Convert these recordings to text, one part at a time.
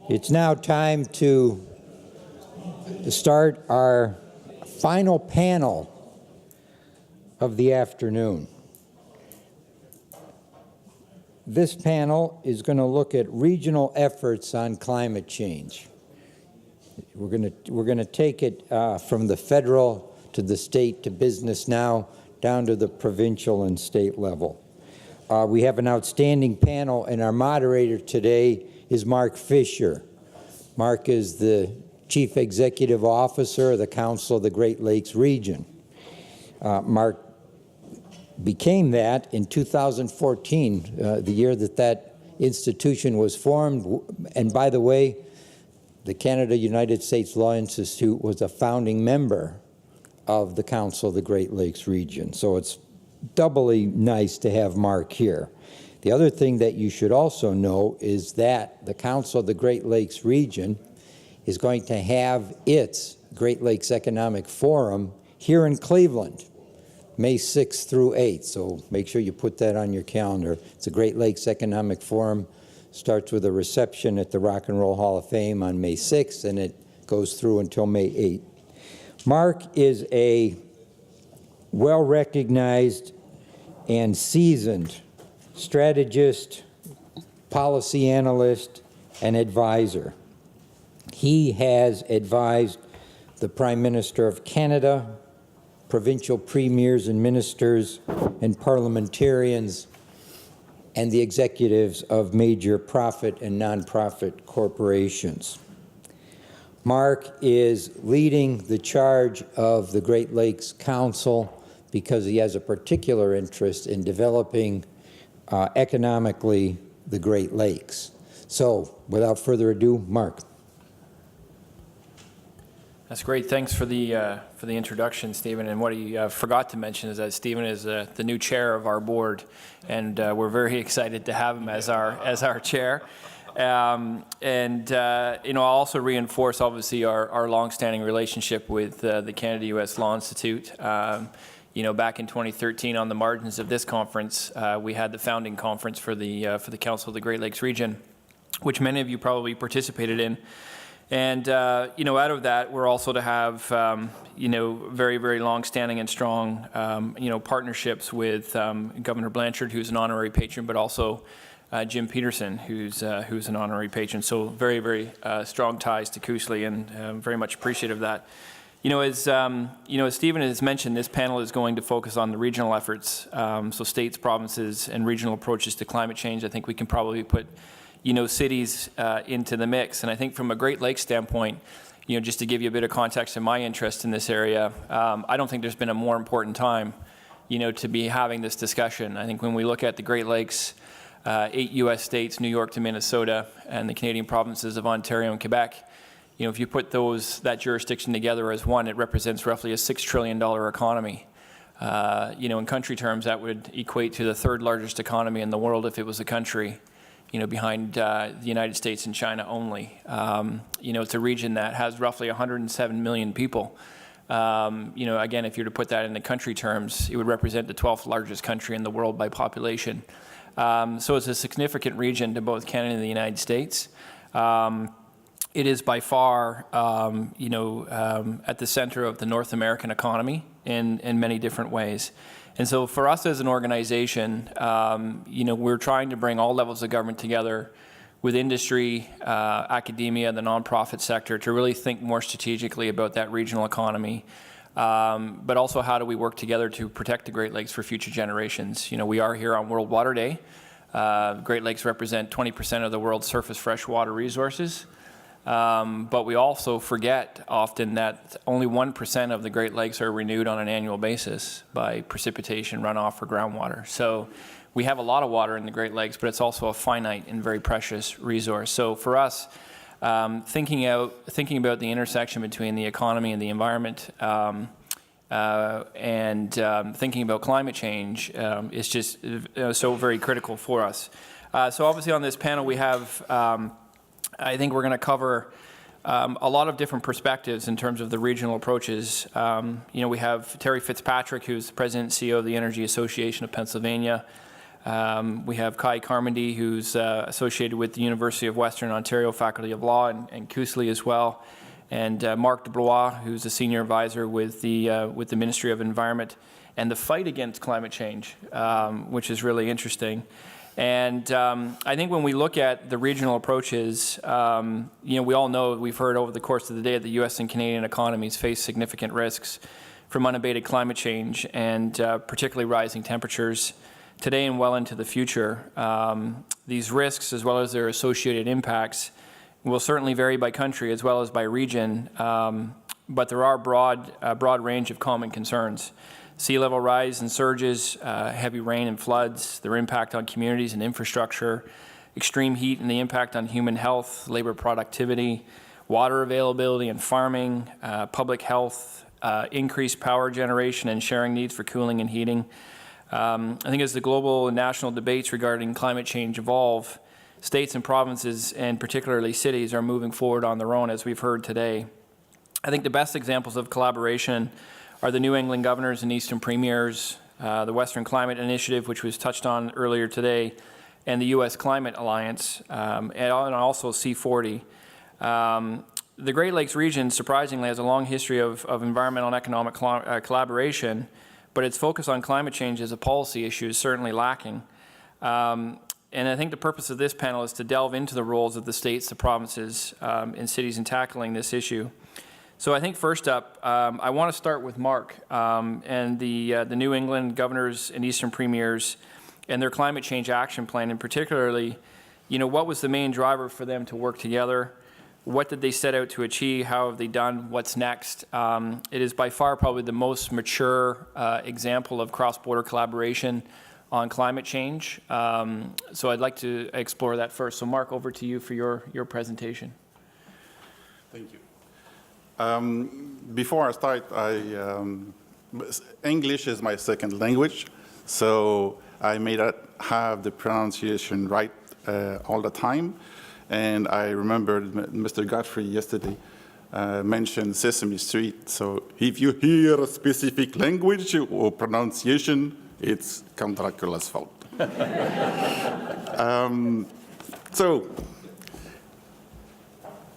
It's now time to start our final panel of the afternoon. This panel is going to look at regional efforts on climate change. We're going to take it from the federal to the state to business now, down to the provincial and state level. We have an outstanding panel, and our moderator today is Mark Fisher. Mark is the Chief Executive Officer of the Council of the Great Lakes Region. Mark became that in 2014, the year that institution was formed. And by the way, the Canada-United States Law Institute was a founding member of the Council of the Great Lakes Region. So it's doubly nice to have Mark here. The other thing that you should also know is that the Council of the Great Lakes Region is going to have its Great Lakes Economic Forum here in Cleveland, May 6th through 8th. So make sure you put that on your calendar. It's a Great Lakes Economic Forum. Starts with a reception at the Rock and Roll Hall of Fame on May 6th, and it goes through until May 8th. Mark is a well-recognized and seasoned strategist, policy analyst, and advisor. He has advised the Prime Minister of Canada, provincial premiers and ministers and parliamentarians, and the executives of major profit and nonprofit corporations. Mark is leading the charge of the Great Lakes Council because he has a particular interest in developing economically the Great Lakes. So, without further ado, Mark. That's great. Thanks for the introduction, Stephen. And what he forgot to mention is that Stephen is the new chair of our board, and we're very excited to have him as our chair. I'll also reinforce, obviously, our longstanding relationship with the Canada-U.S. Law Institute. Back in 2013, on the margins of this conference, we had the founding conference for the Council of the Great Lakes Region, which many of you probably participated in. And, out of that, we're also to have, very, very long-standing and strong, partnerships with Governor Blanchard, who's an honorary patron, but also Jim Peterson, who's an honorary patron. So very, very strong ties to CUSLI, and very much appreciative of that. As Stephen has mentioned, this panel is going to focus on the regional efforts, so states, provinces, and regional approaches to climate change. I think we can probably put cities into the mix. And I think from a Great Lakes standpoint, just to give you a bit of context in my interest in this area, I don't think there's been a more important time, to be having this discussion. I think when we look at the Great Lakes, 8 U.S. states, New York to Minnesota, and the Canadian provinces of Ontario and Quebec, if you put that jurisdiction together as one, it represents roughly a $6 trillion economy. In country terms, that would equate to the third largest economy in the world if it was a country. Behind the United States and China only. It's a region that has roughly 107 million people. Again, if you were to put that into country terms, it would represent the 12th largest country in the world by population. So it's a significant region to both Canada and the United States. It is by far, at the center of the North American economy in many different ways. And so for us as an organization, we're trying to bring all levels of government together with industry, academia, the nonprofit sector to really think more strategically about that regional economy. But also how do we work together to protect the Great Lakes for future generations? We are here on World Water Day. Great Lakes represent 20% of the world's surface freshwater resources. But we also forget often that only 1% of the Great Lakes are renewed on an annual basis by precipitation, runoff, or groundwater. So we have a lot of water in the Great Lakes, but it's also a finite and very precious resource. So for us, thinking about the intersection between the economy and the environment, and thinking about climate change is just so very critical for us. So obviously on this panel we have I think we're going to cover a lot of different perspectives in terms of the regional approaches. We have Terry Fitzpatrick, who's the President and CEO of the Energy Association of Pennsylvania. We have Kai Carmody, who's associated with the University of Western Ontario Faculty of Law and CUSLI as well, and Marc Deblois, who's a senior advisor with the Ministry of Environment and the fight against climate change, which is really interesting. And I think when we look at the regional approaches, we all know, we've heard over the course of the day that the U.S. and Canadian economies face significant risks from unabated climate change and particularly rising temperatures today and well into the future. These risks, as well as their associated impacts, will certainly vary by country as well as by region, but there are a broad range of common concerns. Sea level rise and surges, heavy rain and floods, their impact on communities and infrastructure, extreme heat and the impact on human health, labor productivity, water availability and farming, public health, increased power generation and sharing needs for cooling and heating. I think as the global and national debates regarding climate change evolve, states and provinces, and particularly cities, are moving forward on their own, as we've heard today. I think the best examples of collaboration are the New England governors and Eastern premiers, the Western Climate Initiative, which was touched on earlier today, and the U.S. Climate Alliance, and also C40. The Great Lakes region, surprisingly, has a long history of environmental and economic collaboration, but its focus on climate change as a policy issue is certainly lacking. And I think the purpose of this panel is to delve into the roles of the states, the provinces, and cities in tackling this issue. So I think first up, I want to start with Marc and the New England governors and Eastern premiers and their climate change action plan, and particularly, what was the main driver for them to work together? What did they set out to achieve? How have they done? What's next? It is by far probably the most mature example of cross-border collaboration on climate change. So I'd like to explore that first. So Marc, over to you for your presentation. Thank you. Before I start, English is my second language, so I may not have the pronunciation right all the time. And I remembered Mr. Godfrey yesterday mentioned Sesame Street. So if you hear a specific language or pronunciation, it's Count Dracula's fault. So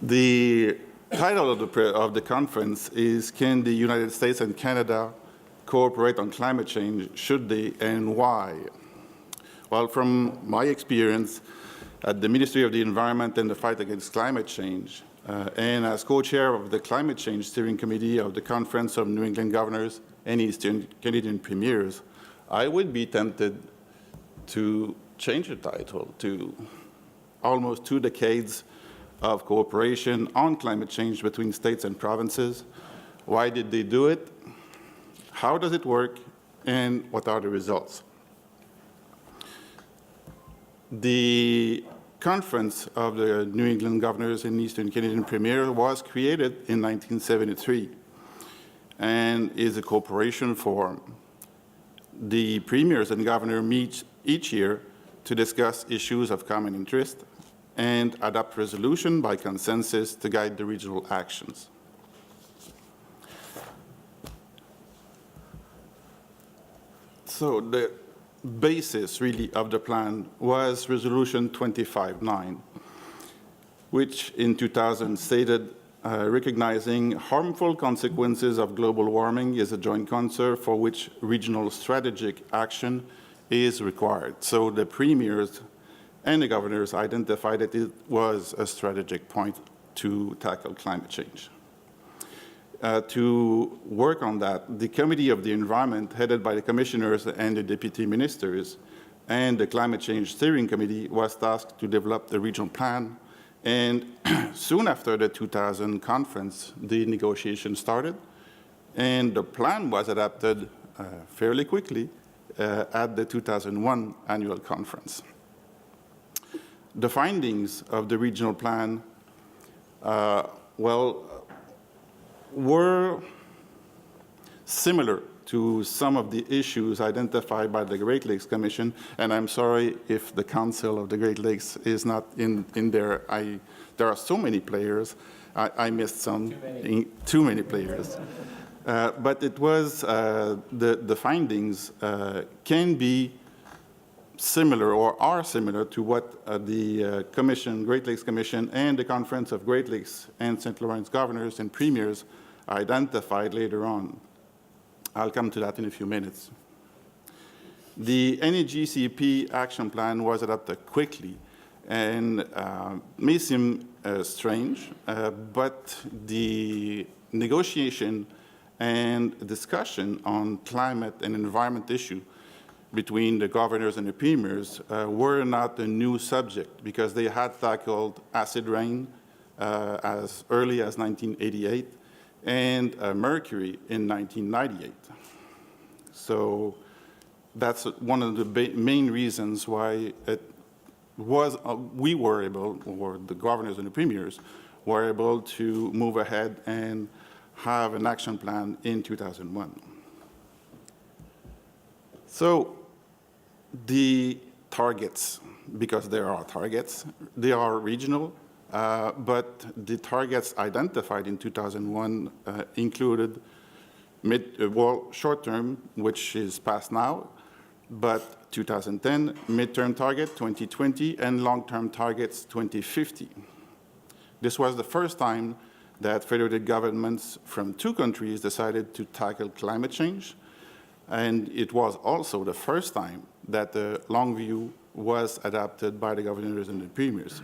the title of the conference is, Can the United States and Canada Cooperate on Climate Change? Should they, and why? Well, from my experience at the Ministry of the Environment and the Fight Against Climate Change, and as co-chair of the Climate Change Steering Committee of the Conference of New England Governors and Eastern Canadian Premiers, I would be tempted to change the title to almost 2 decades of cooperation on climate change between states and provinces. Why did they do it? How does it work? And what are the results? The Conference of the New England Governors and Eastern Canadian Premiers was created in 1973 and is a cooperation forum. The premiers and governor meet each year to discuss issues of common interest and adopt resolution by consensus to guide the regional actions. So the basis, really, of the plan was Resolution 25-9, which in 2000 stated, recognizing harmful consequences of global warming is a joint concern for which regional strategic action is required. So the premiers and the governors identified that it was a strategic point to tackle climate change. To work on that, the Committee of the Environment, headed by the commissioners and the deputy ministers, and the Climate Change Steering Committee was tasked to develop the regional plan. And soon after the 2000 conference, the negotiations started, and the plan was adopted fairly quickly at the 2001 annual conference. The findings of the regional plan, were similar to some of the issues identified by the Great Lakes Commission, and I'm sorry if the Council of the Great Lakes is not in there. There are so many players. I missed some. Too many players. But it was, the findings can be similar or are similar to what the Commission, Great Lakes Commission, and the Conference of Great Lakes and St. Lawrence Governors and Premiers identified later on. I'll come to that in a few minutes. The NEGCP action plan was adopted quickly and may seem strange, but the negotiation and discussion on climate and environment issue between the governors and the premiers were not a new subject because they had tackled acid rain as early as 1988 and mercury in 1998. So that's one of the main reasons why it was, we were able, or the governors and the premiers were able to move ahead and have an action plan in 2001. So the targets, because there are targets, they are regional, but the targets identified in 2001 included short-term, which is past now, but 2010, midterm target 2020, and long-term targets 2050. This was the first time that federated governments from two countries decided to tackle climate change, and it was also the first time that the long view was adopted by the governors and the premiers.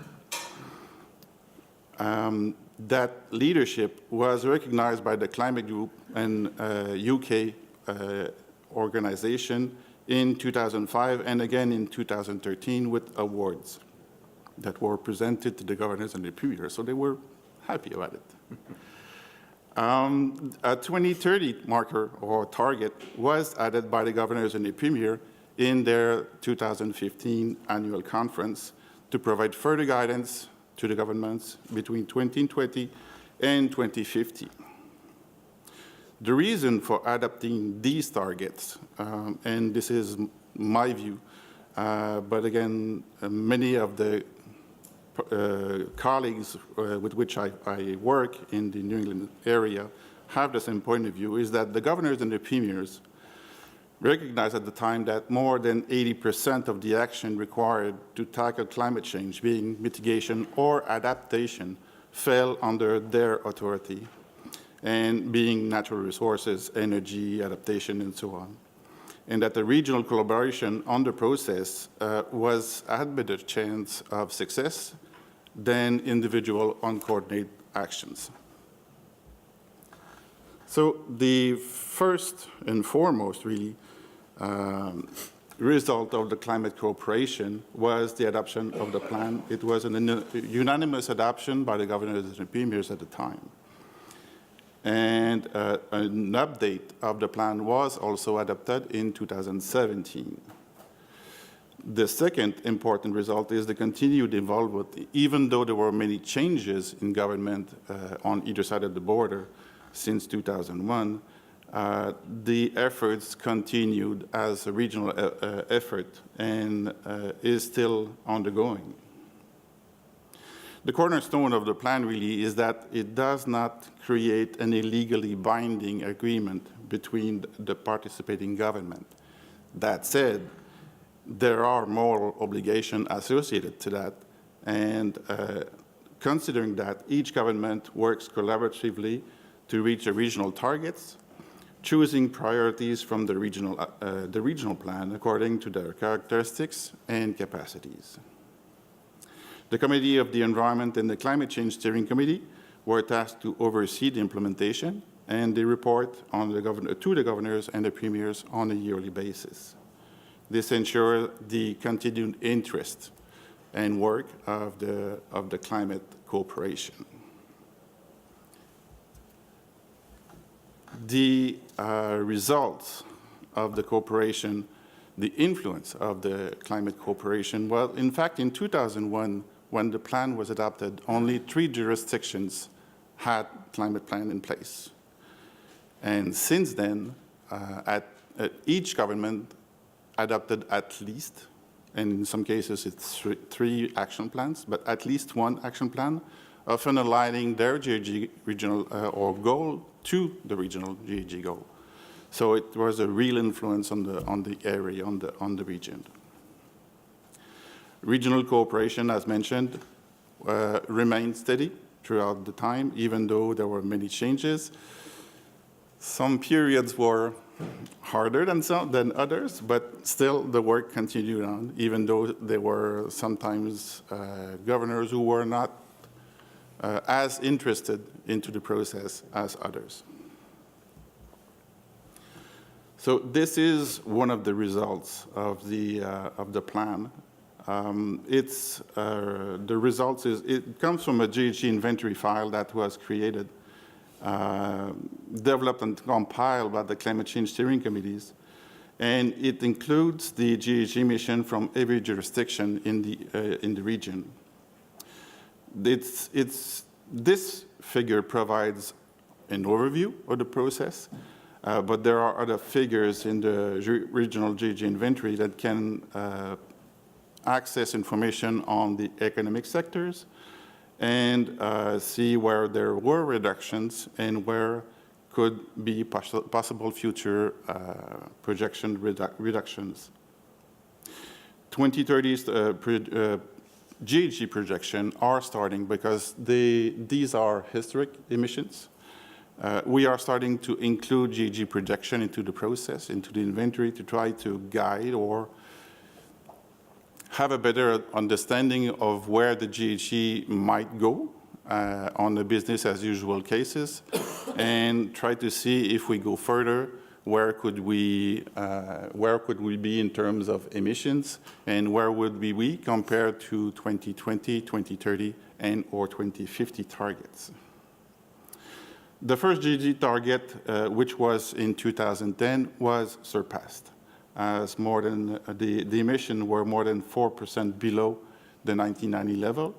That leadership was recognized by the Climate Group and UK organization in 2005 and again in 2013 with awards that were presented to the governors and the premiers, so they were happy about it. A 2030 marker or target was added by the governors and the premier in their 2015 annual conference to provide further guidance to the governments between 2020 and 2050. The reason for adopting these targets, and this is my view, but again, many of the colleagues with which I work in the New England area have the same point of view, is that the governors and the premiers recognized at the time that more than 80% of the action required to tackle climate change, being mitigation or adaptation, fell under their authority, and being natural resources, energy, adaptation, and so on. And that the regional collaboration on the process had a better chance of success than individual uncoordinated actions. So the first and foremost, really, result of the climate cooperation was the adoption of the plan. It was an unanimous adoption by the governors and the premiers at the time. And an update of the plan was also adopted in 2017. The second important result is the continued involvement, even though there were many changes in government on either side of the border since 2001, the efforts continued as a regional effort and is still undergoing. The cornerstone of the plan really is that it does not create any legally binding agreement between the participating government. That said, there are moral obligations associated to that, and considering that each government works collaboratively to reach the regional targets, choosing priorities from the regional plan according to their characteristics and capacities. The Committee of the Environment and the Climate Change Steering Committee were tasked to oversee the implementation, and they report on to the governors and the premiers on a yearly basis. This ensures the continued interest and work of the climate cooperation. The results of the cooperation, the influence of the climate cooperation, well, in fact, in 2001, when the plan was adopted, only 3 jurisdictions had climate plan in place. And since then, each government adopted at least, and in some cases it's 3 action plans, but at least 1 action plan, often aligning their GHG regional or goal to the regional GHG goal. So it was a real influence on the area, on the region. Regional cooperation, as mentioned, remained steady throughout the time, even though there were many changes. Some periods were harder than others, but still the work continued on, even though there were sometimes governors who were not as interested into the process as others. So this is one of the results of the plan. The results it comes from a GHG inventory file that was created, developed and compiled by the climate change steering committees, and it includes the GHG emission from every jurisdiction in the region. This figure provides an overview of the process, but there are other figures in the regional GHG inventory that can access information on the economic sectors and see where there were reductions and where could be possible future projection reductions. 2030's GHG projection are starting because these are historic emissions. We are starting to include GHG projection into the process, into the inventory, to try to guide or have a better understanding of where the GHG might go on the business as usual cases, and try to see if we go further, where could we be in terms of emissions, and where would we compared to 2020, 2030, and or 2050 targets. The first GHG target, which was in 2010, was surpassed, as more than the emissions were more than 4% below the 1990 level.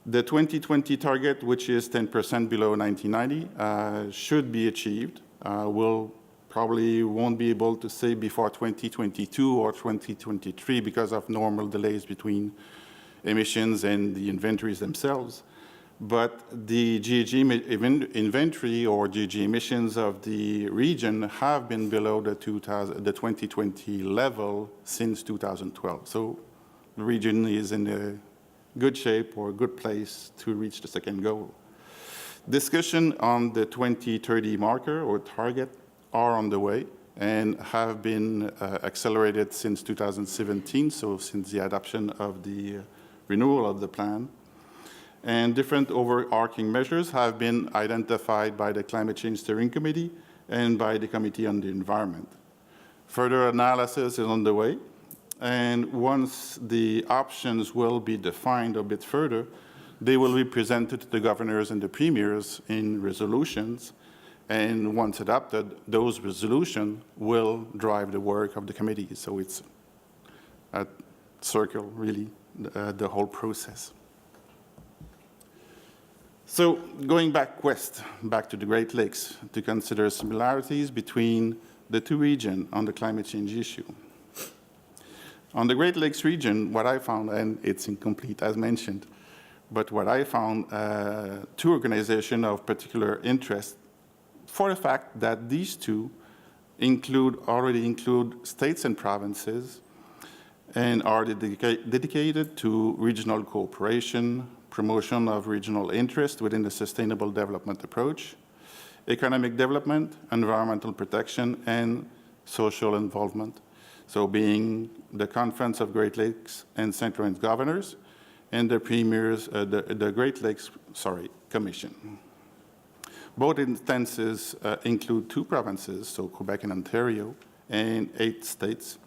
The 2020 target, which is 10% below 1990, should be achieved. We'll probably won't be able to say before 2022 or 2023 because of normal delays between emissions and the inventories themselves. But the GHG inventory or GHG emissions of the region have been below the 2020 level since 2012. So the region is in a good shape or a good place to reach the second goal. Discussion on the 2030 marker or target are on the way and have been accelerated since 2017, so since the adoption of the renewal of the plan. And different overarching measures have been identified by the Climate Change Steering Committee and by the Committee on the Environment. Further analysis is on the way, and once the options will be defined a bit further, they will be presented to the governors and the premiers in resolutions, and once adopted, those resolutions will drive the work of the committee. So it's a circle, really, the whole process. So going back west, back to the Great Lakes, to consider similarities between the two regions on the climate change issue. On the Great Lakes region, what I found, and it's incomplete as mentioned, but what I found, two organizations of particular interest for the fact that these two already include states and provinces and are dedicated to regional cooperation, promotion of regional interest within the sustainable development approach, economic development, environmental protection, and social involvement. So being the Conference of Great Lakes and St. Lawrence Governors and the Premiers, the Great Lakes, Commission. Both instances include two provinces, so Quebec and Ontario, and 8 states,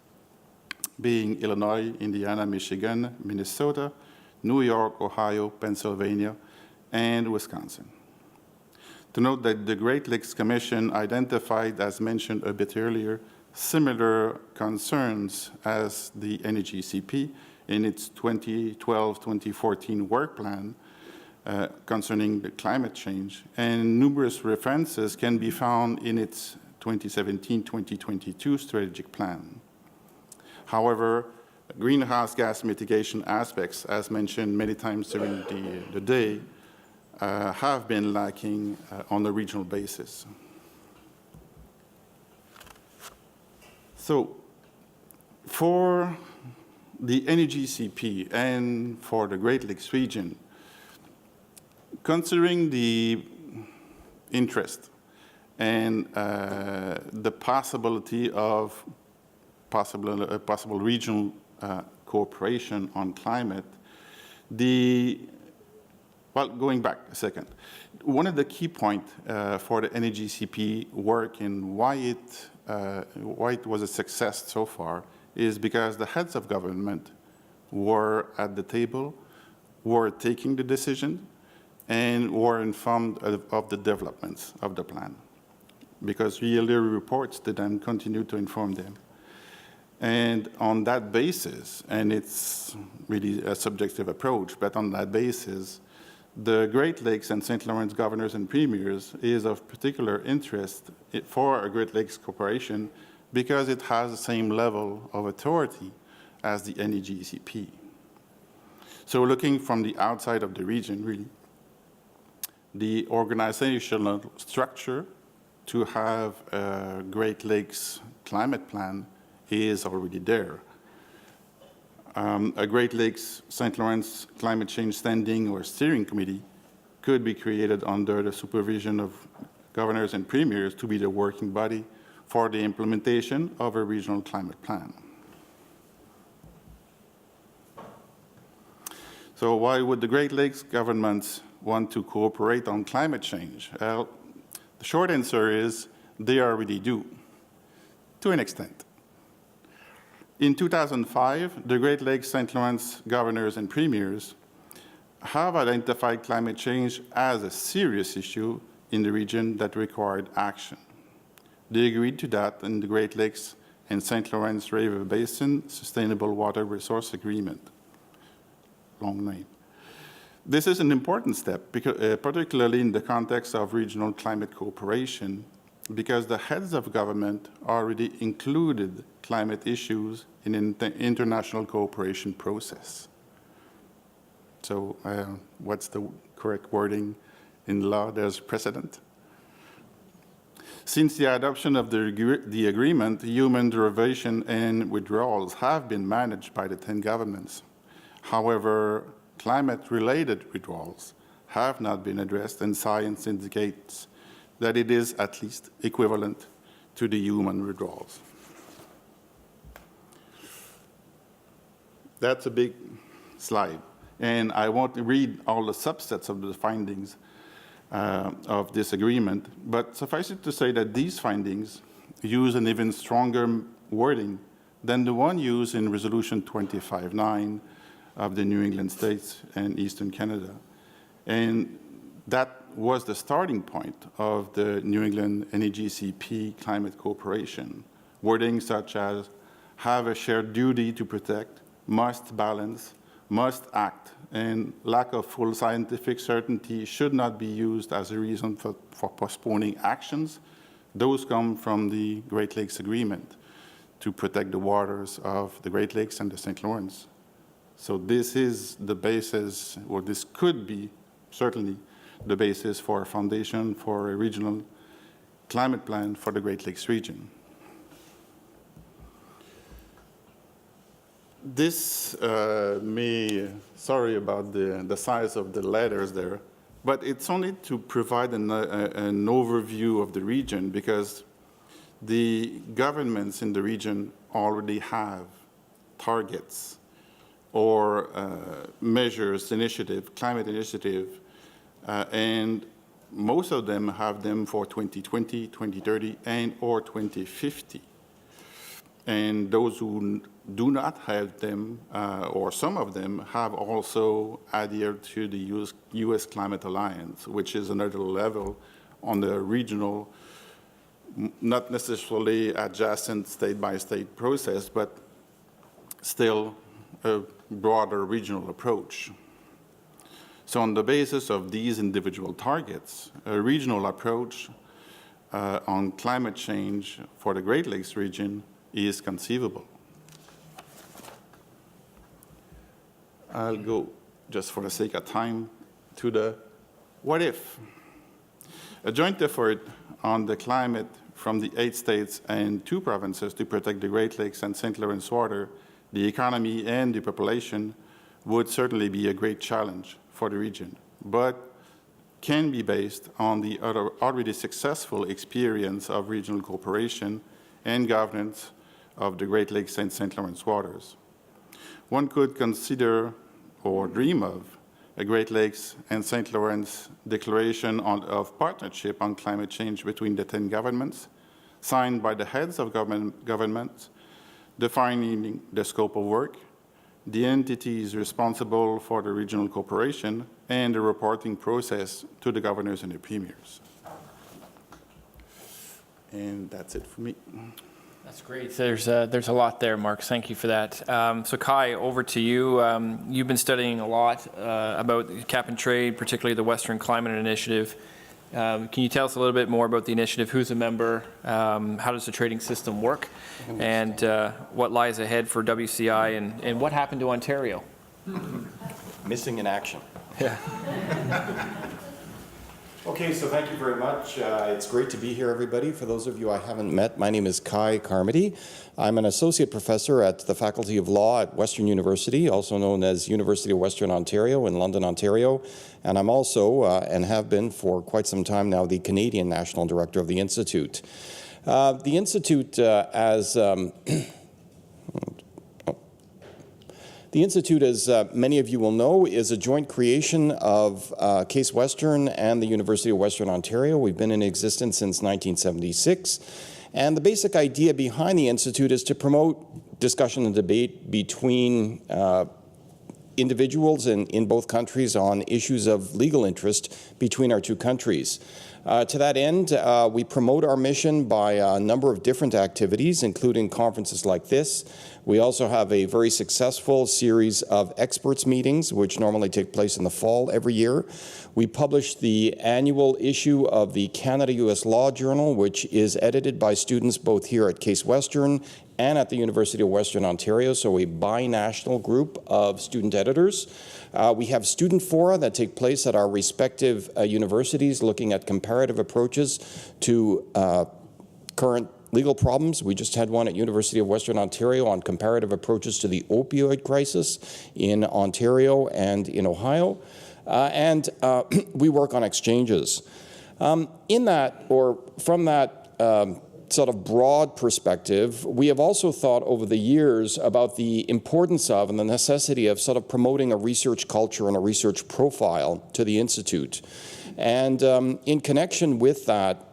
being Illinois, Indiana, Michigan, Minnesota, New York, Ohio, Pennsylvania, and Wisconsin. To note that the Great Lakes Commission identified, as mentioned a bit earlier, similar concerns as the NEGCP in its 2012-2014 work plan concerning the climate change, and numerous references can be found in its 2017-2022 strategic plan. However, greenhouse gas mitigation aspects, as mentioned many times during the day, have been lacking on a regional basis. So for the NEGCP and for the Great Lakes region, considering the interest and the possibility of possible regional cooperation on climate, well, going back a second, one of the key points for the NEGCP work and why it was a success so far is because the heads of government were at the table, were taking the decision, and were informed of the developments of the plan, because yearly reports to them continue to inform them. And on that basis, and it's really a subjective approach, but on that basis, the Great Lakes and St. Lawrence governors and premiers is of particular interest for a Great Lakes Corporation because it has the same level of authority as the NEGCP. So looking from the outside of the region, really, the organizational structure to have a Great Lakes climate plan is already there. A Great Lakes St. Lawrence Climate Change Standing or Steering Committee could be created under the supervision of governors and premiers to be the working body for the implementation of a regional climate plan. So why would the Great Lakes governments want to cooperate on climate change? Well, the short answer is they already do, to an extent. In 2005, the Great Lakes St. Lawrence governors and premiers have identified climate change as a serious issue in the region that required action. They agreed to that in the Great Lakes and St. Lawrence River Basin Sustainable Water Resource Agreement, long name. This is an important step, because, particularly in the context of regional climate cooperation, because the heads of government already included climate issues in an international cooperation process. So what's the correct wording in law? There's precedent. Since the adoption of the agreement, human derivation and withdrawals have been managed by the 10 governments. However, climate-related withdrawals have not been addressed, and science indicates that it is at least equivalent to the human withdrawals. That's a big slide, and I won't read all the subsets of the findings of this agreement, but suffice it to say that these findings use an even stronger wording than the one used in Resolution 25-9 of the New England states and Eastern Canada. And that was the starting point of the New England NEGCP climate cooperation. Wording such as have a shared duty to protect, must balance, must act, and lack of full scientific certainty should not be used as a reason for postponing actions. Those come from the Great Lakes Agreement to protect the waters of the Great Lakes and the St. Lawrence. So this is the basis, or this could be certainly the basis for a foundation for a regional climate plan for the Great Lakes region. This sorry about the size of the letters there, but it's only to provide an overview of the region, because the governments in the region already have targets or measures, climate initiative, and most of them have them for 2020, 2030, and or 2050. And those who do not have them, or some of them, have also adhered to the U.S. Climate Alliance, which is another level on the regional, not necessarily adjacent state-by-state process, but still a broader regional approach. So on the basis of these individual targets, a regional approach on climate change for the Great Lakes region is conceivable. I'll go, just for the sake of time, to the what if. A joint effort on the climate from the 8 states and 2 provinces to protect the Great Lakes and St. Lawrence water the economy and the population would certainly be a great challenge for the region, but can be based on the already successful experience of regional cooperation and governance of the Great Lakes and St. Lawrence waters. One could consider or dream of a Great Lakes and St. Lawrence Declaration of Partnership on Climate Change between the 10 governments, signed by the heads of governments, defining the scope of work, the entities responsible for the regional cooperation, and the reporting process to the governors and the premiers. And that's it for me. That's great. There's a lot there, Mark. Thank you for that. So Kai, over to you. You've been studying a lot about cap and trade, particularly the Western Climate Initiative. Can you tell us a little bit more about the initiative? Who's a member? How does the trading system work? And what lies ahead for WCI? And what happened to Ontario? Missing in action. Yeah. Okay, so thank you very much. It's great to be here, everybody. For those of you I haven't met, my name is Kai Carmody. I'm an associate professor at the Faculty of Law at Western University, also known as University of Western Ontario in London, Ontario. And I'm also, and have been for quite some time now, the Canadian National Director of the Institute. The Institute, The Institute, as many of you will know, is a joint creation of Case Western and the University of Western Ontario. We've been in existence since 1976. And the basic idea behind the Institute is to promote discussion and debate between individuals in both countries on issues of legal interest between our two countries. To that end, we promote our mission by a number of different activities, including conferences like this. We also have a very successful series of experts meetings, which normally take place in the fall every year. We publish the annual issue of the Canada-US Law Journal, which is edited by students both here at Case Western and at the University of Western Ontario, so a binational group of student editors. We have student fora that take place at our respective universities looking at comparative approaches to current legal problems. We just had one at University of Western Ontario on comparative approaches to the opioid crisis in Ontario and in Ohio. And we work on exchanges. In that, or from that sort of broad perspective, we have also thought over the years about the importance of and the necessity of sort of promoting a research culture and a research profile to the Institute. And in connection with that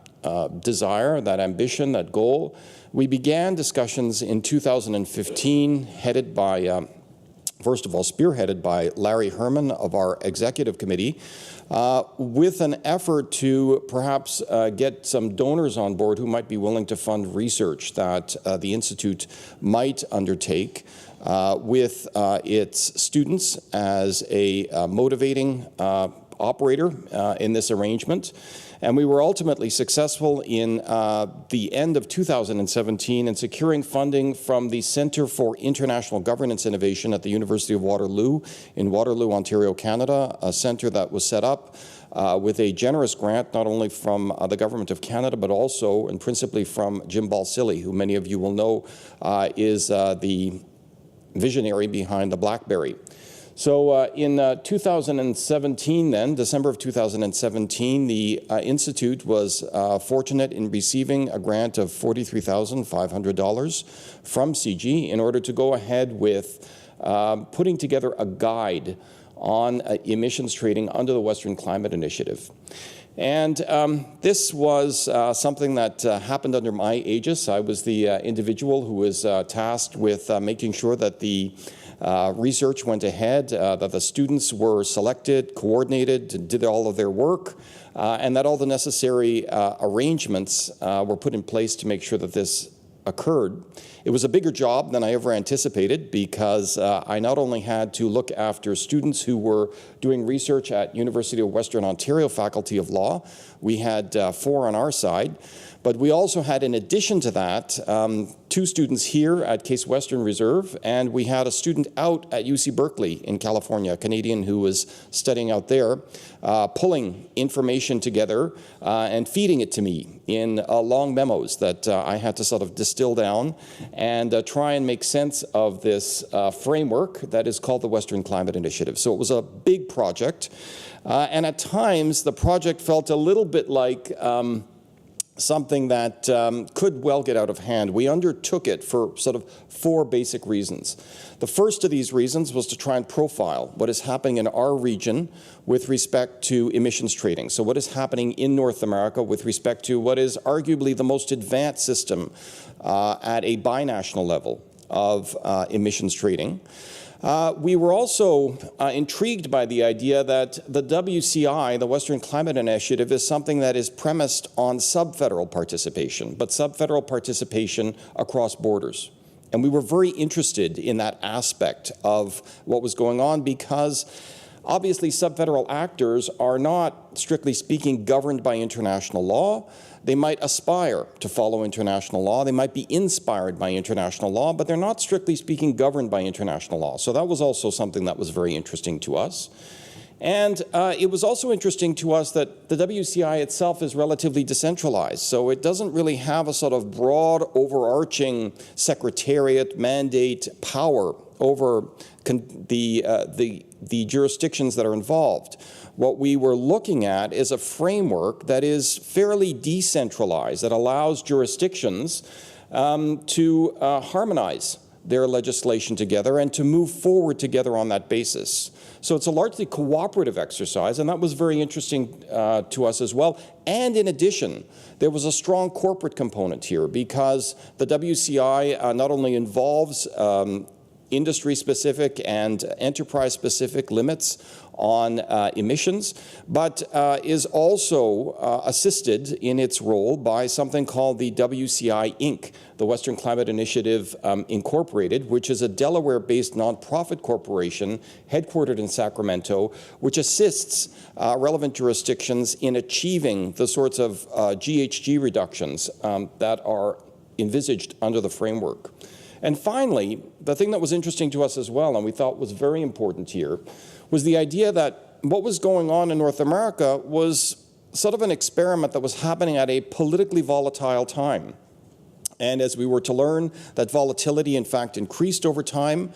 desire, that ambition, that goal, we began discussions in 2015 headed by, first of all, spearheaded by Larry Herman of our executive committee, with an effort to perhaps get some donors on board who might be willing to fund research that the Institute might undertake with its students as a motivating operator in this arrangement. And we were ultimately successful in the end of 2017 in securing funding from the Centre for International Governance Innovation at the University of Waterloo in Waterloo, Ontario, Canada, a centre that was set up with a generous grant not only from the Government of Canada but also and principally from Jim Balsillie, who many of you will know is the visionary behind the BlackBerry. So in 2017 then, December of 2017, the Institute was fortunate in receiving a grant of $43,500 from CG in order to go ahead with putting together a guide on emissions trading under the Western Climate Initiative. And this was something that happened under my aegis. I was the individual who was tasked with making sure that the research went ahead, that the students were selected, coordinated, did all of their work, and that all the necessary arrangements were put in place to make sure that this occurred. It was a bigger job than I ever anticipated because I not only had to look after students who were doing research at University of Western Ontario Faculty of Law. We had 4 on our side, but we also had, in addition to that, 2 students here at Case Western Reserve, and we had a student out at UC Berkeley in California, a Canadian who was studying out there, pulling information together and feeding it to me in long memos that I had to sort of distill down and try and make sense of this framework that is called the Western Climate Initiative. So it was a big project, and at times the project felt a little bit like something that could well get out of hand. We undertook it for sort of 4 basic reasons. The first of these reasons was to try and profile what is happening in our region with respect to emissions trading. So what is happening in North America with respect to what is arguably the most advanced system at a binational level of emissions trading. We were also intrigued by the idea that the WCI, the Western Climate Initiative, is something that is premised on sub-federal participation, but sub-federal participation across borders. And we were very interested in that aspect of what was going on because obviously sub-federal actors are not, strictly speaking, governed by international law. They might aspire to follow international law. They might be inspired by international law, but they're not, strictly speaking, governed by international law. So that was also something that was very interesting to us. And it was also interesting to us that the WCI itself is relatively decentralized. So it doesn't really have a sort of broad, overarching secretariat mandate power over the jurisdictions that are involved. What we were looking at is a framework that is fairly decentralized, that allows jurisdictions to harmonize their legislation together and to move forward together on that basis. So it's a largely cooperative exercise, and that was very interesting to us as well. And in addition, there was a strong corporate component here because the WCI not only involves industry-specific and enterprise-specific limits on emissions, but is also assisted in its role by something called the WCI Inc., the Western Climate Initiative Incorporated, which is a Delaware-based nonprofit corporation headquartered in Sacramento, which assists relevant jurisdictions in achieving the sorts of GHG reductions that are envisaged under the framework. And finally, the thing that was interesting to us as well, and we thought was very important here, was the idea that what was going on in North America was sort of an experiment that was happening at a politically volatile time. And as we were to learn, that volatility in fact increased over time,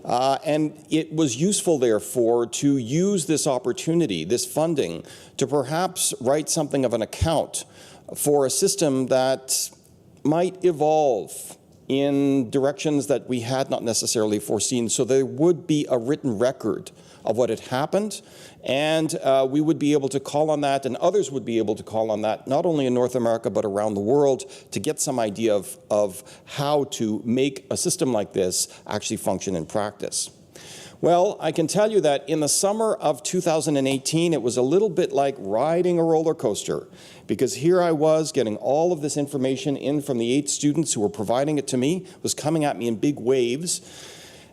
and it was useful therefore to use this opportunity, this funding, to perhaps write something of an account for a system that might evolve in directions that we had not necessarily foreseen. So there would be a written record of what had happened, and we would be able to call on that, and others would be able to call on that, not only in North America but around the world, to get some idea of how to make a system like this actually function in practice. Well, I can tell you that in the summer of 2018, it was a little bit like riding a roller coaster, because here I was getting all of this information in from the 8 students who were providing it to me. It was coming at me in big waves.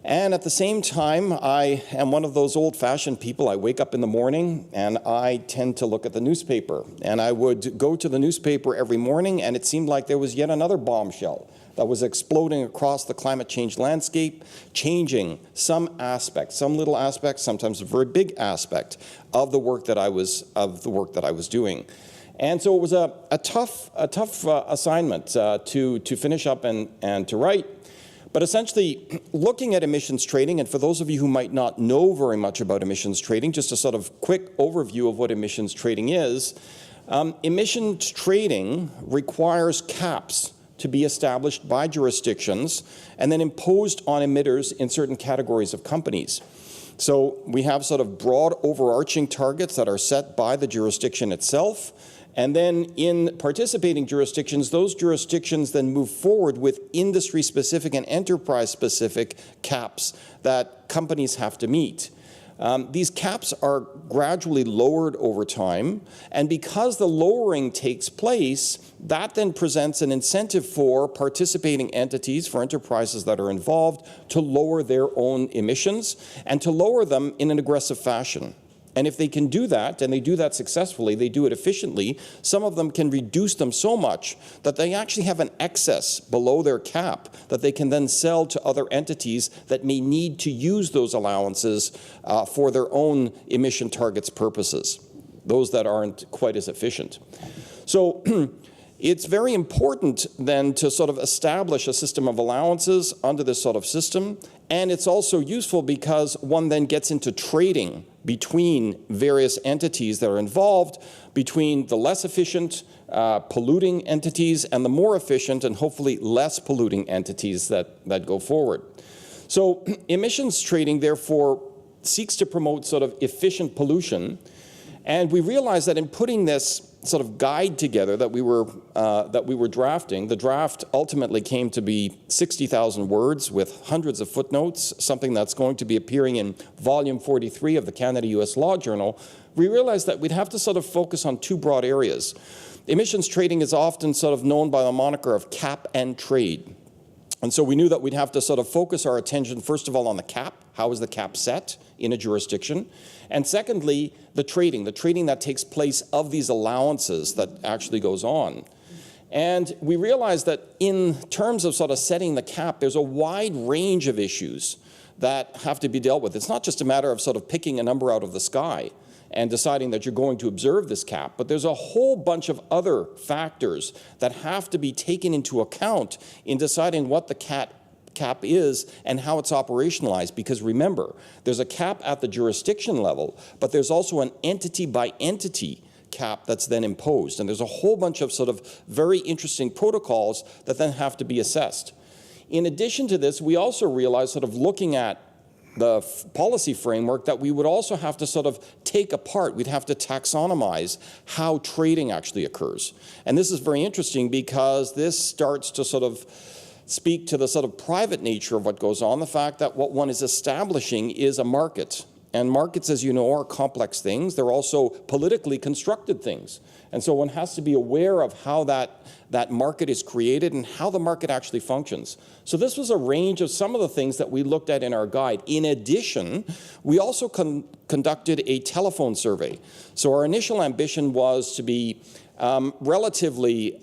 And at the same time, I am one of those old-fashioned people. I wake up in the morning and I tend to look at the newspaper. And I would go to the newspaper every morning, and it seemed like there was yet another bombshell that was exploding across the climate change landscape, changing some aspect, some little aspect, sometimes a very big aspect of the work that I was doing. And so it was a tough assignment to finish up and to write. But essentially, looking at emissions trading, and for those of you who might not know very much about emissions trading, just a sort of quick overview of what emissions trading is. Emissions trading requires caps to be established by jurisdictions and then imposed on emitters in certain categories of companies. So we have sort of broad overarching targets that are set by the jurisdiction itself. And then in participating jurisdictions, those jurisdictions then move forward with industry-specific and enterprise-specific caps that companies have to meet. These caps are gradually lowered over time, and because the lowering takes place, that then presents an incentive for participating entities, for enterprises that are involved, to lower their own emissions and to lower them in an aggressive fashion. And if they can do that, and they do that successfully, they do it efficiently, some of them can reduce them so much that they actually have an excess below their cap that they can then sell to other entities that may need to use those allowances for their own emission targets purposes, those that aren't quite as efficient. So it's very important then to sort of establish a system of allowances under this sort of system, and it's also useful because one then gets into trading between various entities that are involved, between the less efficient polluting entities and the more efficient and hopefully less polluting entities that go forward. So emissions trading therefore seeks to promote sort of efficient pollution, and we realize that in putting this sort of guide together that we were drafting, the draft ultimately came to be 60,000 words with hundreds of footnotes, something that's going to be appearing in volume 43 of the Canada-US Law Journal. We realized that we'd have to sort of focus on two broad areas. Emissions trading is often sort of known by the moniker of cap and trade. And so we knew that we'd have to sort of focus our attention, first of all, on the cap. How is the cap set in a jurisdiction? And secondly, the trading that takes place of these allowances that actually goes on. And we realized that in terms of sort of setting the cap, there's a wide range of issues that have to be dealt with. It's not just a matter of sort of picking a number out of the sky and deciding that you're going to observe this cap, but there's a whole bunch of other factors that have to be taken into account in deciding what the cap is and how it's operationalized. Because remember, there's a cap at the jurisdiction level, but there's also an entity by entity cap that's then imposed. And there's a whole bunch of sort of very interesting protocols that then have to be assessed. In addition to this, we also realized, sort of looking at the policy framework, that we would also have to sort of take apart, we'd have to taxonomize how trading actually occurs. And this is very interesting because this starts to sort of speak to the sort of private nature of what goes on, the fact that what one is establishing is a market. And markets, as you know, are complex things. They're also politically constructed things. And so one has to be aware of how that market is created and how the market actually functions. So this was a range of some of the things that we looked at in our guide. In addition, we also conducted a telephone survey. So our initial ambition was to be relatively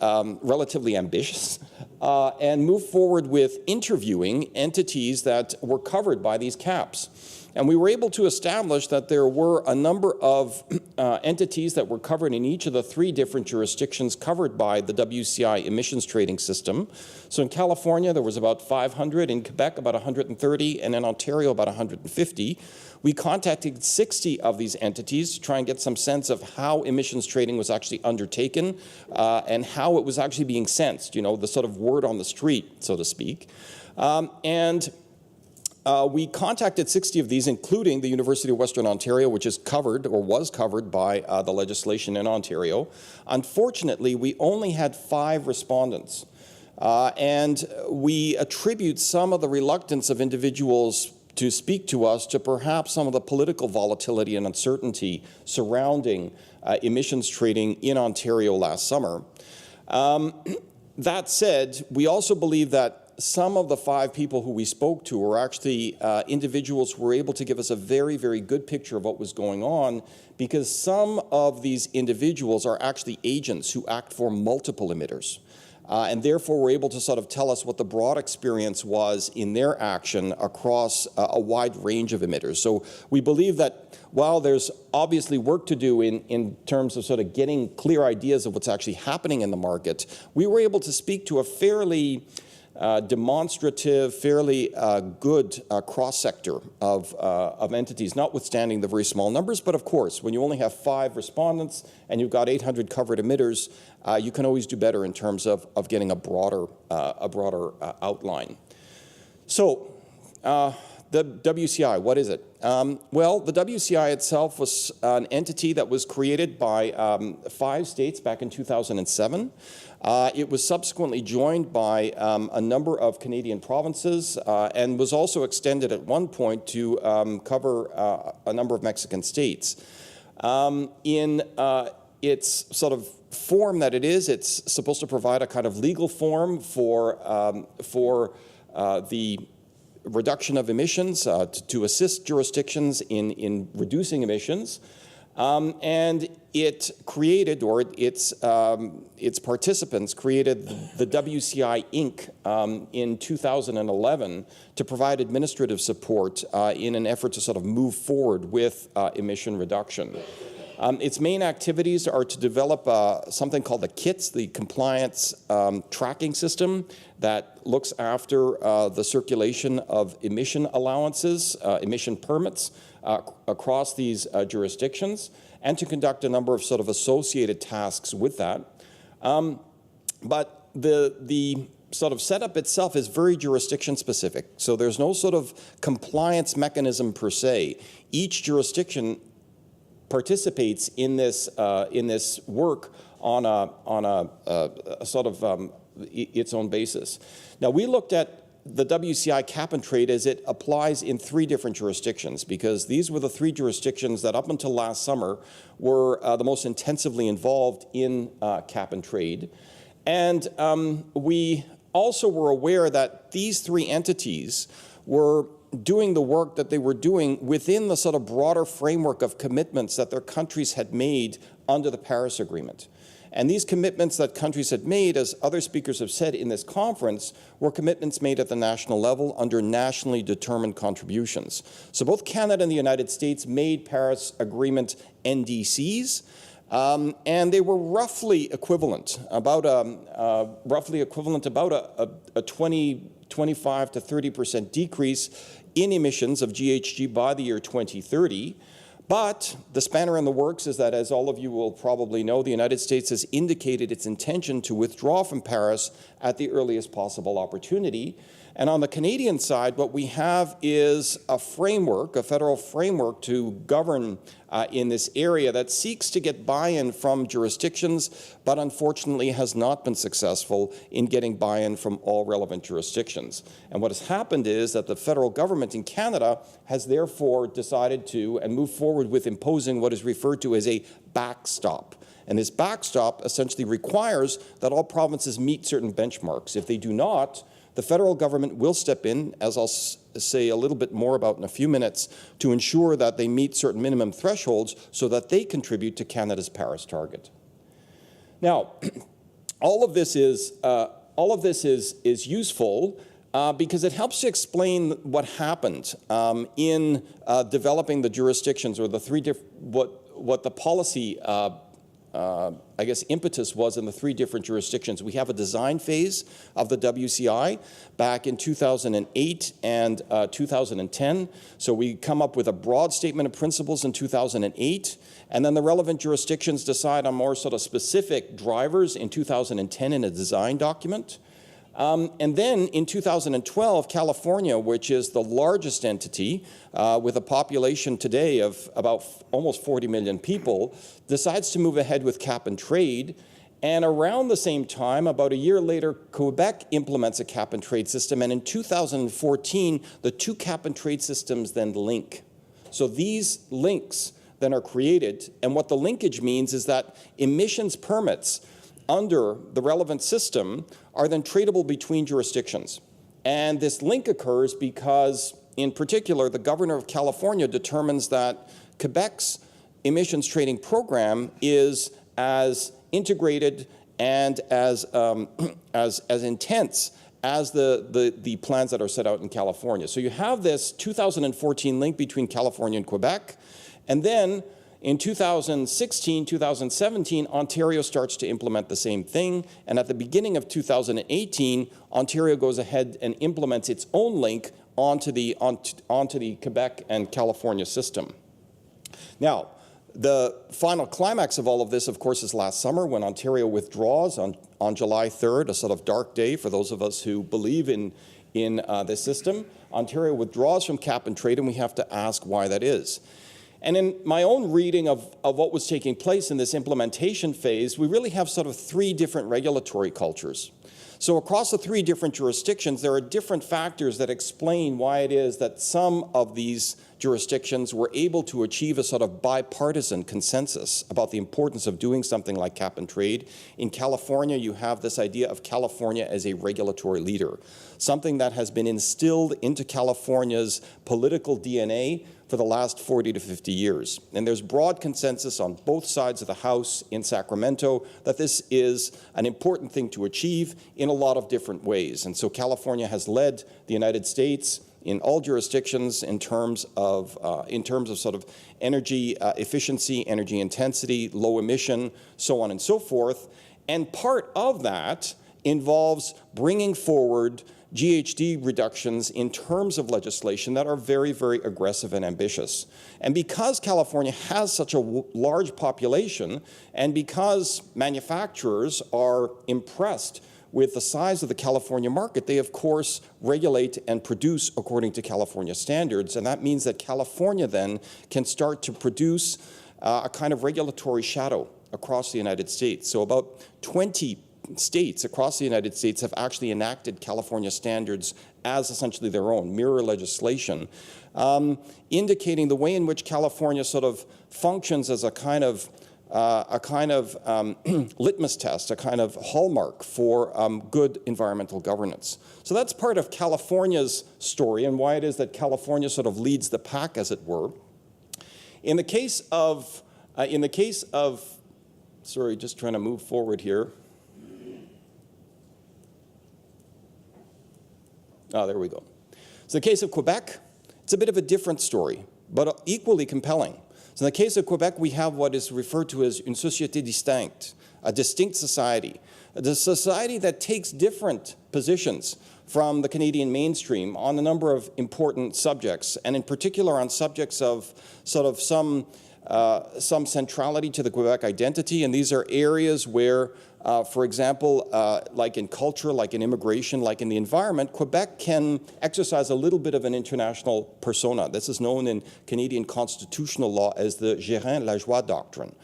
ambitious and move forward with interviewing entities that were covered by these caps. And we were able to establish that there were a number of entities that were covered in each of the 3 different jurisdictions covered by the WCI emissions trading system. So in California, there was about 500, in Quebec, about 130, and in Ontario, about 150. We contacted 60 of these entities to try and get some sense of how emissions trading was actually undertaken and how it was actually being sensed, you know, the sort of word on the street, so to speak. We contacted 60 of these, including the University of Western Ontario, which is covered or was covered by the legislation in Ontario. Unfortunately, we only had 5 respondents. And we attribute some of the reluctance of individuals to speak to us to perhaps some of the political volatility and uncertainty surrounding emissions trading in Ontario last summer. That said, we also believe that some of the 5 people who we spoke to were actually individuals who were able to give us a very, very good picture of what was going on, because some of these individuals are actually agents who act for multiple emitters. And therefore were able to sort of tell us what the broad experience was in their action across a wide range of emitters. So we believe that while there's obviously work to do in terms of sort of getting clear ideas of what's actually happening in the market, we were able to speak to a fairly demonstrative, fairly good cross-sector of entities, notwithstanding the very small numbers. But of course, when you only have 5 respondents and you've got 800 covered emitters, you can always do better in terms of getting a broader outline. So the WCI, what is it? Well, the WCI itself was an entity that was created by 5 states back in 2007. It was subsequently joined by a number of Canadian provinces and was also extended at one point to cover a number of Mexican states. In its sort of form that it is, it's supposed to provide a kind of legal form for the reduction of emissions, to assist jurisdictions in reducing emissions. And it created, or its participants created the WCI Inc. In 2011 to provide administrative support in an effort to sort of move forward with emission reduction. Its main activities are to develop something called the KITS, the Compliance Tracking System, that looks after the circulation of emission allowances, emission permits across these jurisdictions, and to conduct a number of sort of associated tasks with that. But the sort of setup itself is very jurisdiction specific. So there's no sort of compliance mechanism per se. Each jurisdiction participates in this work on a sort of its own basis. Now, we looked at the WCI cap and trade as it applies in 3 different jurisdictions, because these were the 3 jurisdictions that up until last summer were the most intensively involved in cap and trade. And we also were aware that these 3 entities were doing the work that they were doing within the sort of broader framework of commitments that their countries had made under the Paris Agreement. And these commitments that countries had made, as other speakers have said in this conference, were commitments made at the national level under nationally determined contributions. So both Canada and the United States made Paris Agreement NDCs, and they were roughly equivalent, about a 25 to 30% decrease in emissions of GHG by the year 2030. But the spanner in the works is that, as all of you will probably know, the United States has indicated its intention to withdraw from Paris at the earliest possible opportunity. And on the Canadian side, what we have is a framework, a federal framework to govern in this area that seeks to get buy-in from jurisdictions, but unfortunately has not been successful in getting buy-in from all relevant jurisdictions. And what has happened is that the federal government in Canada has therefore decided to and move forward with imposing what is referred to as a backstop. And this backstop essentially requires that all provinces meet certain benchmarks. If they do not, the federal government will step in, as I'll say a little bit more about in a few minutes, to ensure that they meet certain minimum thresholds so that they contribute to Canada's Paris target. Now, all of this is useful because it helps to explain what happened in developing the jurisdictions, or the 3 different what the policy I guess, impetus was in the 3 different jurisdictions. We have a design phase of the WCI back in 2008 and 2010. So we come up with a broad statement of principles in 2008, and then the relevant jurisdictions decide on more sort of specific drivers in 2010 in a design document. And then in 2012, California, which is the largest entity with a population today of about almost 40 million people, decides to move ahead with cap and trade. And around the same time, about a year later, Quebec implements a cap and trade system. And in 2014, the 2 cap and trade systems then link. So these links then are created. And what the linkage means is that emissions permits under the relevant system are then tradable between jurisdictions. And this link occurs because, in particular, the governor of California determines that Quebec's emissions trading program is as integrated and as intense as the plans that are set out in California. So you have this 2014 link between California and Quebec, and then in 2016, 2017, Ontario starts to implement the same thing, and at the beginning of 2018, Ontario goes ahead and implements its own link onto the Quebec and California system. Now, the final climax of all of this, of course, is last summer when Ontario withdraws on July 3rd, a sort of dark day for those of us who believe in this system. Ontario withdraws from cap and trade, and we have to ask why that is. And in my own reading of what was taking place in this implementation phase, we really have sort of 3 different regulatory cultures. So across the 3 different jurisdictions, there are different factors that explain why it is that some of these jurisdictions were able to achieve a sort of bipartisan consensus about the importance of doing something like cap and trade. In California, you have this idea of California as a regulatory leader, something that has been instilled into California's political DNA for the last 40 to 50 years. And there's broad consensus on both sides of the House in Sacramento that this is an important thing to achieve in a lot of different ways. And so California has led the United States in all jurisdictions in terms of sort of energy efficiency, energy intensity, low emission, so on and so forth. And part of that involves bringing forward GHG reductions in terms of legislation that are very, very aggressive and ambitious. And because California has such a large population, and because manufacturers are impressed with the size of the California market, they of course regulate and produce according to California standards. And that means that California then can start to produce a kind of regulatory shadow across the United States. So about 20 states across the United States have actually enacted California standards as essentially their own, mirror legislation, indicating the way in which California sort of functions as a kind of litmus test, a kind of hallmark for good environmental governance. So that's part of California's story and why it is that California sort of leads the pack, as it were. In the case of, sorry, just trying to move forward here. Oh, there we go. So in the case of Quebec, it's a bit of a different story, but equally compelling. So in the case of Quebec, we have what is referred to as une société distincte, a distinct society. The society that takes different positions from the Canadian mainstream on a number of important subjects, and in particular on subjects of sort of some centrality to the Quebec identity, and these are areas where, for example, like in culture, like in immigration, like in the environment, Quebec can exercise a little bit of an international persona. This is known in Canadian constitutional law as the Gérin-Lajoie doctrine.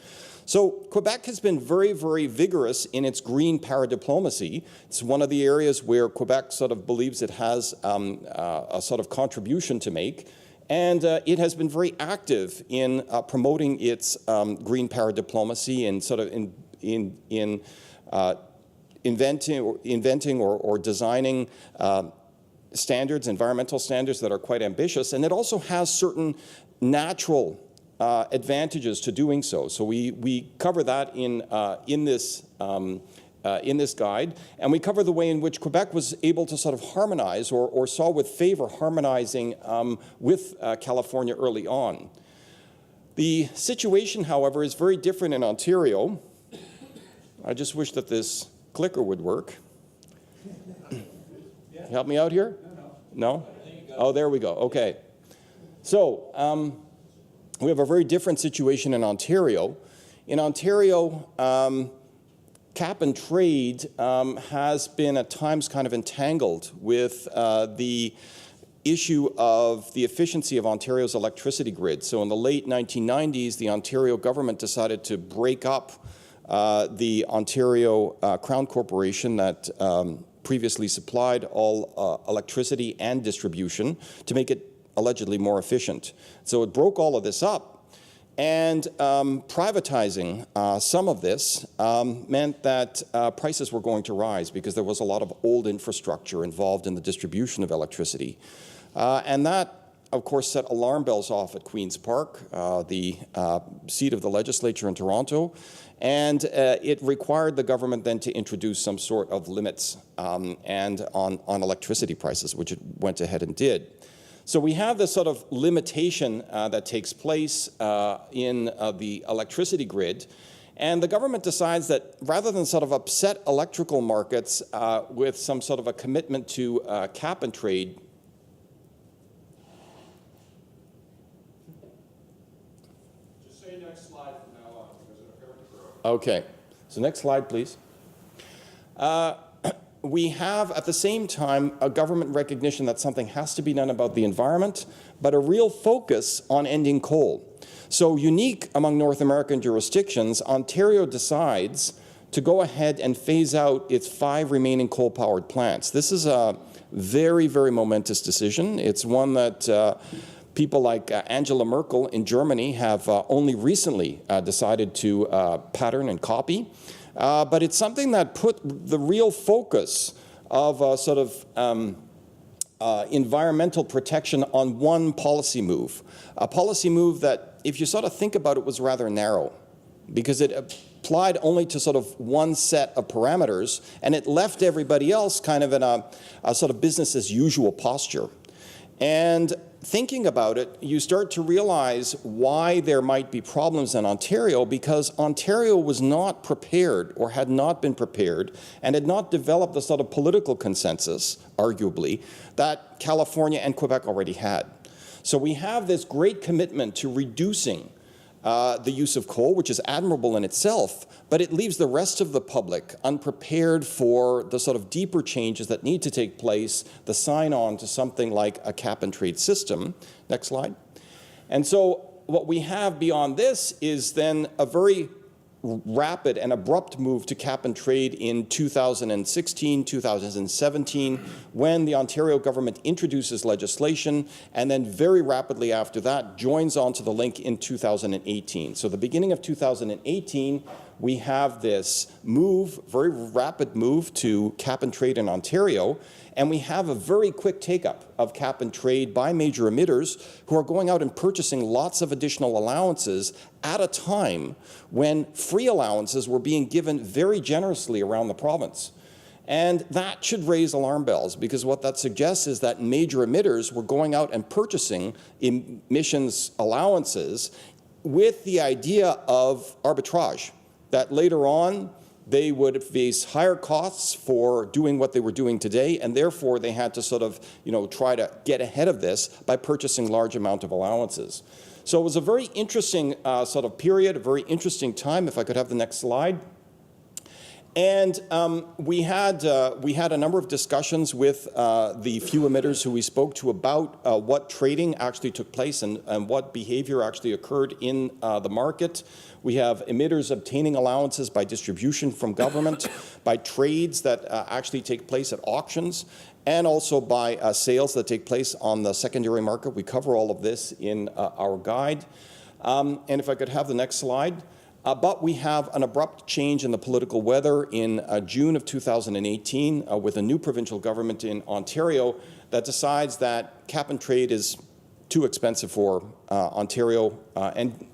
So Quebec has been very, very vigorous in its green paradiplomacy. It's one of the areas where Quebec sort of believes it has a sort of contribution to make. And it has been very active in promoting its green paradiplomacy and sort of inventing or designing standards, environmental standards that are quite ambitious. And it also has certain natural advantages to doing so. So we cover that in this guide, and we cover the way in which Quebec was able to sort of harmonize or saw with favor harmonizing with California early on. The situation, however, is very different in Ontario. I just wish that this clicker would work. Help me out here? No? Oh, there we go. Okay. So we have a very different situation in Ontario. In Ontario, cap and trade has been at times kind of entangled with the issue of the efficiency of Ontario's electricity grid. So in the late 1990s, the Ontario government decided to break up the Ontario Crown Corporation that previously supplied all electricity and distribution to make it allegedly more efficient. So it broke all of this up. And privatizing some of this meant that prices were going to rise because there was a lot of old infrastructure involved in the distribution of electricity. And that, of course, set alarm bells off at Queen's Park, the seat of the legislature in Toronto. And it required the government then to introduce some sort of limits and on electricity prices, which it went ahead and did. So we have this sort of limitation that takes place in the electricity grid, and the government decides that rather than sort of upset electrical markets with some sort of a commitment to cap and trade, just say next slide from now on because it appeared to grow. Okay, so next slide, please. We have, at the same time, a government recognition that something has to be done about the environment, but a real focus on ending coal. So unique among North American jurisdictions, Ontario decides to go ahead and phase out its 5 remaining coal-powered plants. This is a very, very momentous decision. It's one that people like Angela Merkel in Germany have only recently decided to pattern and copy. But it's something that put the real focus of environmental protection on one policy move. A policy move that, if you sort of think about it, was rather narrow, because it applied only to sort of one set of parameters, and it left everybody else kind of in a sort of business as usual posture. And thinking about it, you start to realize why there might be problems in Ontario, because Ontario was not prepared, or had not been prepared, and had not developed the sort of political consensus, arguably, that California and Quebec already had. So we have this great commitment to reducing the use of coal, which is admirable in itself, but it leaves the rest of the public unprepared for the sort of deeper changes that need to take place, the sign-on to something like a cap-and-trade system. Next slide. And so what we have beyond this is then a very rapid and abrupt move to cap and trade in 2016, 2017, when the Ontario government introduces legislation, and then very rapidly after that joins onto the link in 2018. So the beginning of 2018, we have this move, very rapid move to cap and trade in Ontario, and we have a very quick take-up of cap and trade by major emitters who are going out and purchasing lots of additional allowances at a time when free allowances were being given very generously around the province. And that should raise alarm bells, because what that suggests is that major emitters were going out and purchasing emissions allowances with the idea of arbitrage, that later on they would face higher costs for doing what they were doing today, and therefore they had to sort of, try to get ahead of this by purchasing large amount of allowances. So it was a very interesting sort of period, a very interesting time. If I could have the next slide. And we had a number of discussions with the few emitters who we spoke to about what trading actually took place and what behavior actually occurred in the market. We have emitters obtaining allowances by distribution from government, by trades that actually take place at auctions, and also by sales that take place on the secondary market. We cover all of this in our guide. And if I could have the next slide. But we have an abrupt change in the political weather in June of 2018 with a new provincial government in Ontario that decides that cap and trade is too expensive for Ontario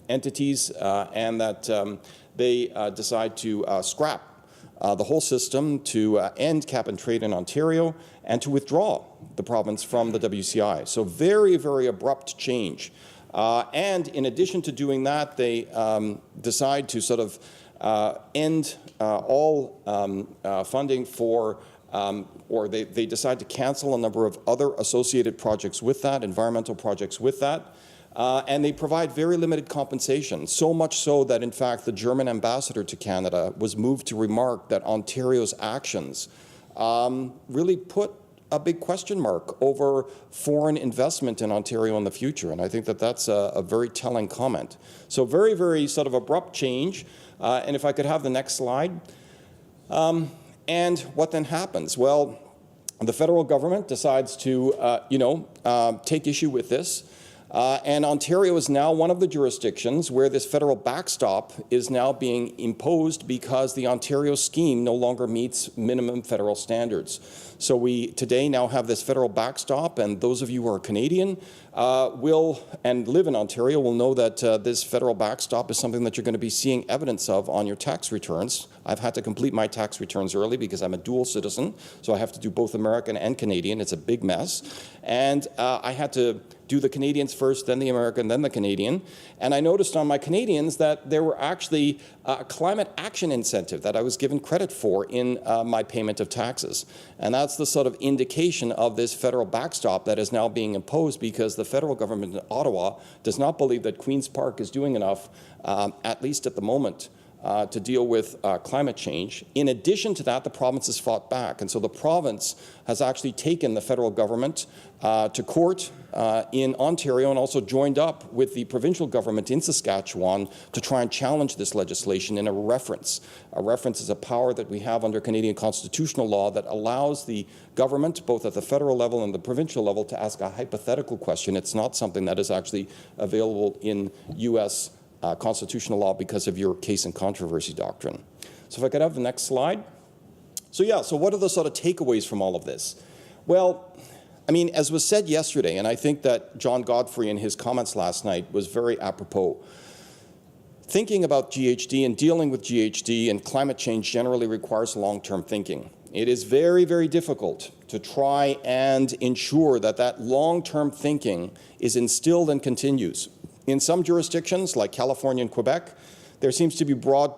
entities, and that they decide to scrap the whole system, to end cap and trade in Ontario, and to withdraw the province from the WCI. So very, very abrupt change. And in addition to doing that, they decide to sort of end all funding for, or they decide to cancel a number of other associated projects with that, environmental projects with that, and they provide very limited compensation, so much so that, in fact, the German ambassador to Canada was moved to remark that Ontario's actions really put a big question mark over foreign investment in Ontario in the future. And I think that that's a very telling comment. So very, very sort of abrupt change. And if I could have the next slide. And what then happens? Well, the federal government decides to, take issue with this. And Ontario is now one of the jurisdictions where this federal backstop is now being imposed because the Ontario scheme no longer meets minimum federal standards. So we today now have this federal backstop, and those of you who are Canadian will and live in Ontario will know that this federal backstop is something that you're going to be seeing evidence of on your tax returns. I've had to complete my tax returns early because I'm a dual citizen, so I have to do both American and Canadian. It's a big mess. And I had to do the Canadians first, then the American, then the Canadian. And I noticed on my Canadians that there were actually a climate action incentive that I was given credit for in my payment of taxes. And that's the sort of indication of this federal backstop that is now being imposed because the federal government in Ottawa does not believe that Queen's Park is doing enough, at least at the moment, to deal with climate change. In addition to that, the province has fought back. And so the province has actually taken the federal government to court in Ontario and also joined up with the provincial government in Saskatchewan to try and challenge this legislation in a reference. A reference is a power that we have under Canadian constitutional law that allows the government, both at the federal level and the provincial level, to ask a hypothetical question. It's not something that is actually available in U.S. Constitutional law because of your case and controversy doctrine. So if I could have the next slide. So what are the sort of takeaways from all of this? Well, I mean, as was said yesterday, and I think that John Godfrey in his comments last night was very apropos, thinking about GHG and dealing with GHG and climate change generally requires long-term thinking. It is very, very difficult to try and ensure that that long-term thinking is instilled and continues. In some jurisdictions, like California and Quebec, there seems to be broad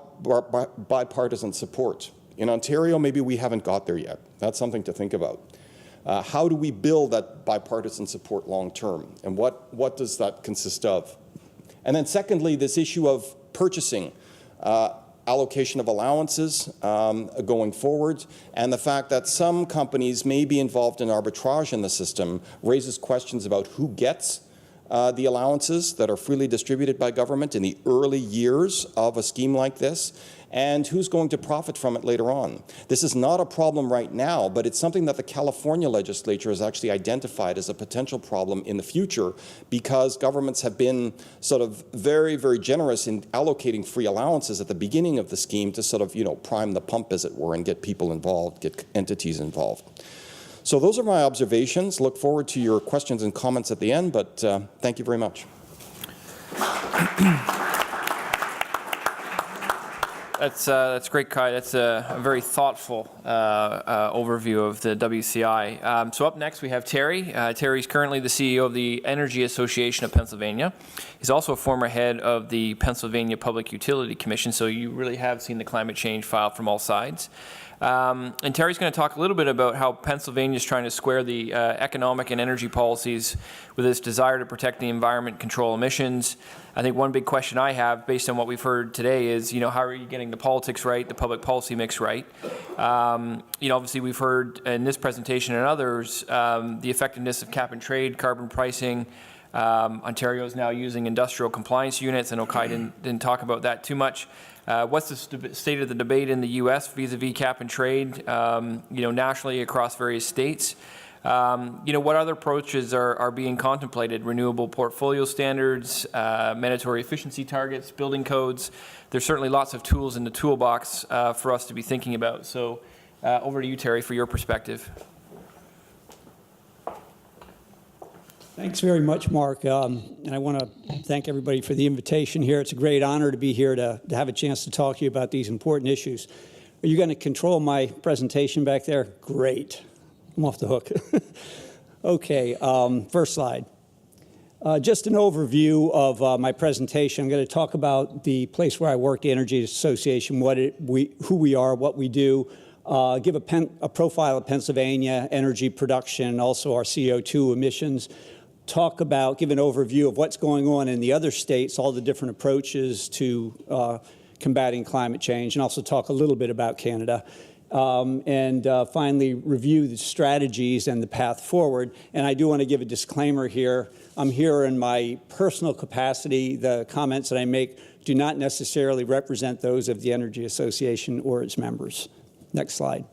bipartisan support. In Ontario, maybe we haven't got there yet. That's something to think about. How do we build that bipartisan support long-term, and what does that consist of? And then secondly, this issue of purchasing, allocation of allowances going forward, and the fact that some companies may be involved in arbitrage in the system raises questions about who gets the allowances that are freely distributed by government in the early years of a scheme like this, and who's going to profit from it later on. This is not a problem right now, but it's something that the California legislature has actually identified as a potential problem in the future, because governments have been sort of very, very generous in allocating free allowances at the beginning of the scheme to sort of, prime the pump, as it were, and get people involved, get entities involved. So those are my observations. Look forward to your questions and comments at the end, but thank you very much. That's great, Kai. That's a very thoughtful overview of the WCI. So up next we have Terry. Terry's currently the CEO of the Energy Association of Pennsylvania. He's also a former head of the Pennsylvania Public Utility Commission, so you really have seen the climate change file from all sides. And Terry's going to talk a little bit about how Pennsylvania is trying to square the economic and energy policies with its desire to protect the environment, control emissions. I think one big question I have, based on what we've heard today, is, how are you getting the politics right, the public policy mix right? Obviously we've heard in this presentation and others the effectiveness of cap and trade, carbon pricing. Ontario is now using industrial compliance units. I know Kai didn't talk about that too much. What's the state of the debate in the U.S. vis-a-vis cap and trade, nationally across various states? What other approaches are being contemplated? Renewable portfolio standards, mandatory efficiency targets, building codes. There's certainly lots of tools in the toolbox for us to be thinking about. So over to you, Terry, for your perspective. Thanks very much, Mark. And I want to thank everybody for the invitation here. It's a great honor to be here to have a chance to talk to you about these important issues. Are you going to control my presentation back there? Great. I'm off the hook. Okay, first slide. Just an overview of my presentation. I'm going to talk about the place where I work, the Energy Association, who we are, what we do, give a profile of Pennsylvania energy production, also our CO2 emissions, give an overview of what's going on in the other states, all the different approaches to combating climate change, and also talk a little bit about Canada. And finally, review the strategies and the path forward. And I do want to give a disclaimer here. I'm here in my personal capacity. The comments that I make do not necessarily represent those of the Energy Association or its members. Next slide.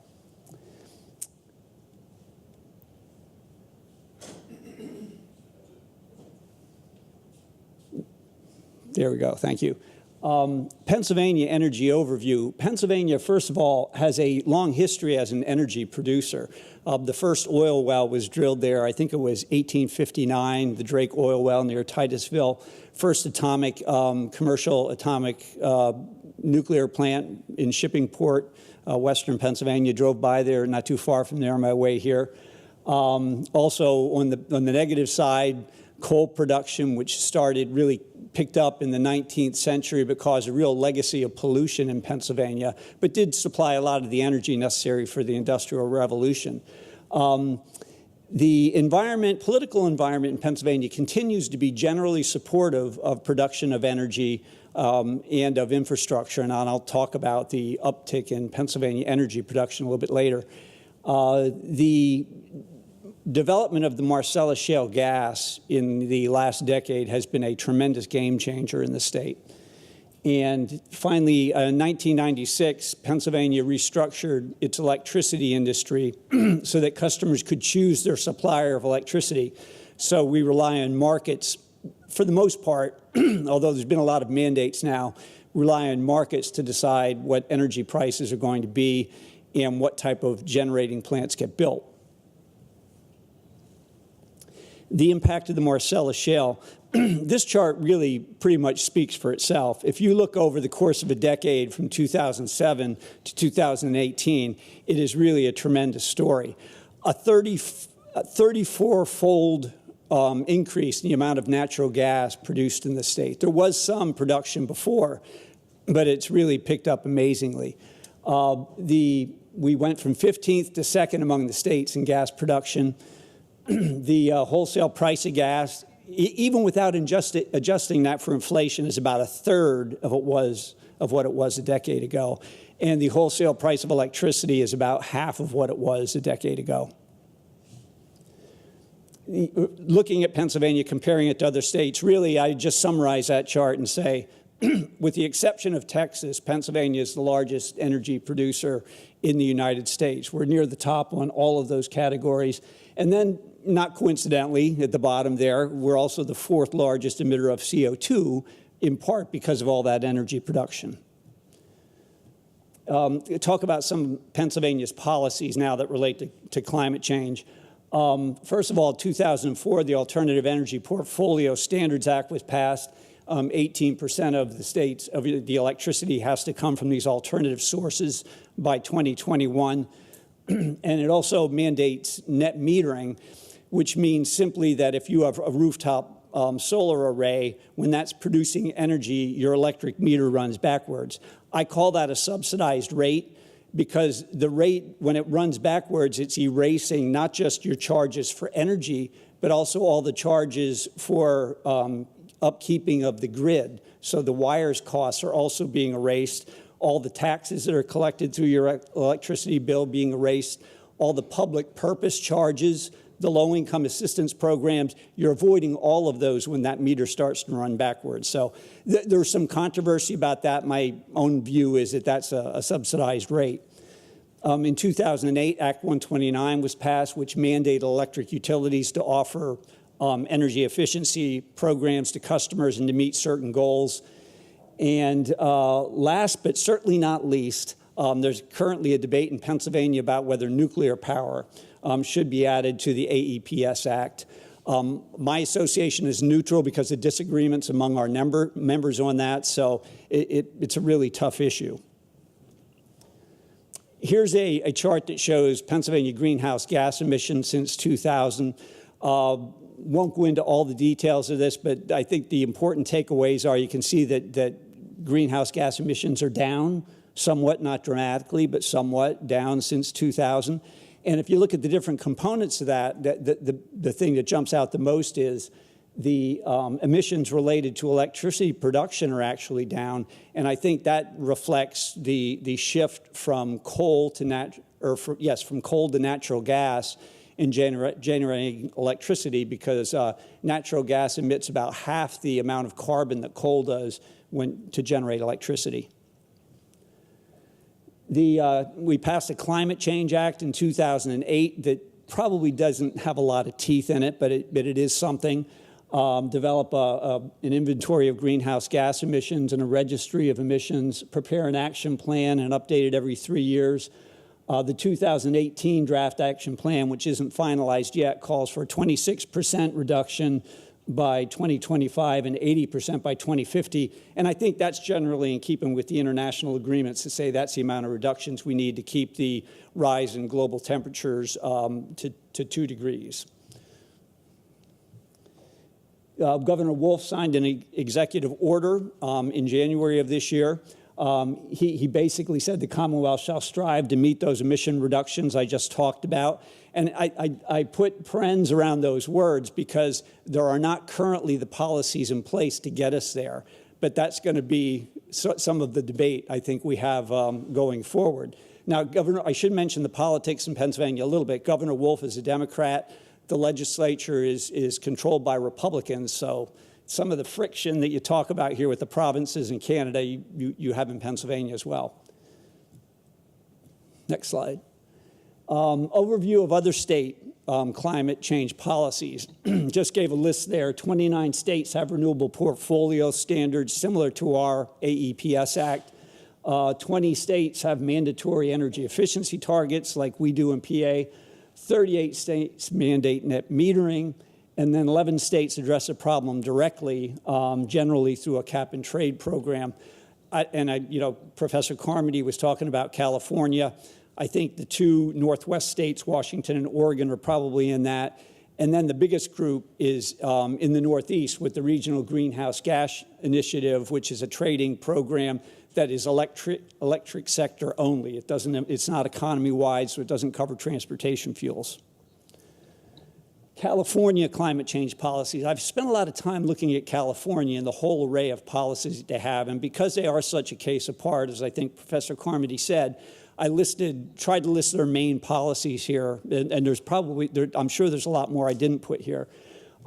There we go. Thank you. Pennsylvania energy overview. Pennsylvania, first of all, has a long history as an energy producer. The first oil well was drilled there, I think it was 1859, the Drake oil well near Titusville. First commercial atomic nuclear plant in Shippingport, western Pennsylvania. Drove by there, not too far from there on my way here. Also, on the negative side, coal production, which really picked up in the 19th century but caused a real legacy of pollution in Pennsylvania, but did supply a lot of the energy necessary for the Industrial Revolution. The political environment in Pennsylvania continues to be generally supportive of production of energy and of infrastructure, and I'll talk about the uptick in Pennsylvania energy production a little bit later. The development of the Morsella shale gas in the last decade has been a tremendous game changer in the state. And finally, in 1996, Pennsylvania restructured its electricity industry so that customers could choose their supplier of electricity. So we rely on markets, for the most part, although there's been a lot of mandates now, rely on markets to decide what energy prices are going to be and what type of generating plants get built. The impact of the Morsella shale. This chart really pretty much speaks for itself. If you look over the course of a decade from 2007 to 2018, it is really a tremendous story. A 34-fold increase in the amount of natural gas produced in the state. There was some production before, but it's really picked up amazingly. We went from 15th to 2nd among the states in gas production. The wholesale price of gas, even without adjusting that for inflation, is about a third of what it was a decade ago. And the wholesale price of electricity is about half of what it was a decade ago. Looking at Pennsylvania, comparing it to other states, really, I just summarize that chart and say, with the exception of Texas, Pennsylvania is the largest energy producer in the United States. We're near the top on all of those categories. And then, not coincidentally, at the bottom there, we're also the 4th largest emitter of CO2, in part because of all that energy production. Talk about some of Pennsylvania's policies now that relate to climate change. First of all, 2004, the Alternative Energy Portfolio Standards Act was passed. 18% of the states of the electricity has to come from these alternative sources by 2021. And it also mandates net metering, which means simply that if you have a rooftop solar array, when that's producing energy, your electric meter runs backwards. I call that a subsidized rate because the rate, when it runs backwards, it's erasing not just your charges for energy, but also all the charges for upkeeping of the grid. So the wires costs are also being erased. All the taxes that are collected through your electricity bill being erased, all the public purpose charges, the low-income assistance programs, you're avoiding all of those when that meter starts to run backwards. So there's some controversy about that. My own view is that that's a subsidized rate. In 2008, Act 129 was passed, which mandated electric utilities to offer energy efficiency programs to customers and to meet certain goals. And last but certainly not least, there's currently a debate in Pennsylvania about whether nuclear power should be added to the AEPS Act. My association is neutral because of disagreements among our members on that, so it's a really tough issue. Here's a chart that shows Pennsylvania greenhouse gas emissions since 2000. Won't go into all the details of this, but I think the important takeaways are you can see that greenhouse gas emissions are down somewhat, not dramatically, but somewhat down since 2000. And if you look at the different components of that, the thing that jumps out the most is the emissions related to electricity production are actually down. And I think that reflects the shift from coal to from coal to natural gas in generating electricity, because natural gas emits about half the amount of carbon that coal does to generate electricity. We passed a Climate Change Act in 2008 that probably doesn't have a lot of teeth in it, but it is something. Develop an inventory of greenhouse gas emissions and a registry of emissions, prepare an action plan and update it every 3 years. The 2018 draft action plan, which isn't finalized yet, calls for a 26% reduction by 2025 and 80% by 2050. And I think that's generally in keeping with the international agreements to say that's the amount of reductions we need to keep the rise in global temperatures to 2 degrees. Governor Wolf signed an executive order in January of this year He basically said the Commonwealth shall strive to meet those emission reductions I just talked about. And I put parens around those words because there are not currently the policies in place to get us there. But that's going to be some of the debate I think we have going forward. Now, Governor, I should mention the politics in Pennsylvania a little bit. Governor Wolf is a Democrat. The legislature is controlled by Republicans. So some of the friction that you talk about here with the provinces in Canada, you have in Pennsylvania as well. Next slide. Overview of other state climate change policies. Just gave a list there. 29 states have renewable portfolio standards similar to our AEPS Act. 20 states have mandatory energy efficiency targets like we do in PA. 38 states mandate net metering. And then 11 states address the problem directly, generally through a cap and trade program. Professor Carmody was talking about California. I think the two Northwest states, Washington and Oregon, are probably in that. And then the biggest group is in the Northeast with the Regional Greenhouse Gas Initiative, which is a trading program that is electric sector only. It's not economy-wide, so it doesn't cover transportation fuels. California climate change policies. I've spent a lot of time looking at California and the whole array of policies that they have, and because they are such a case apart, as I think Professor Carmody said, I tried to list their main policies here, and there's probably, I'm sure there's a lot more I didn't put here.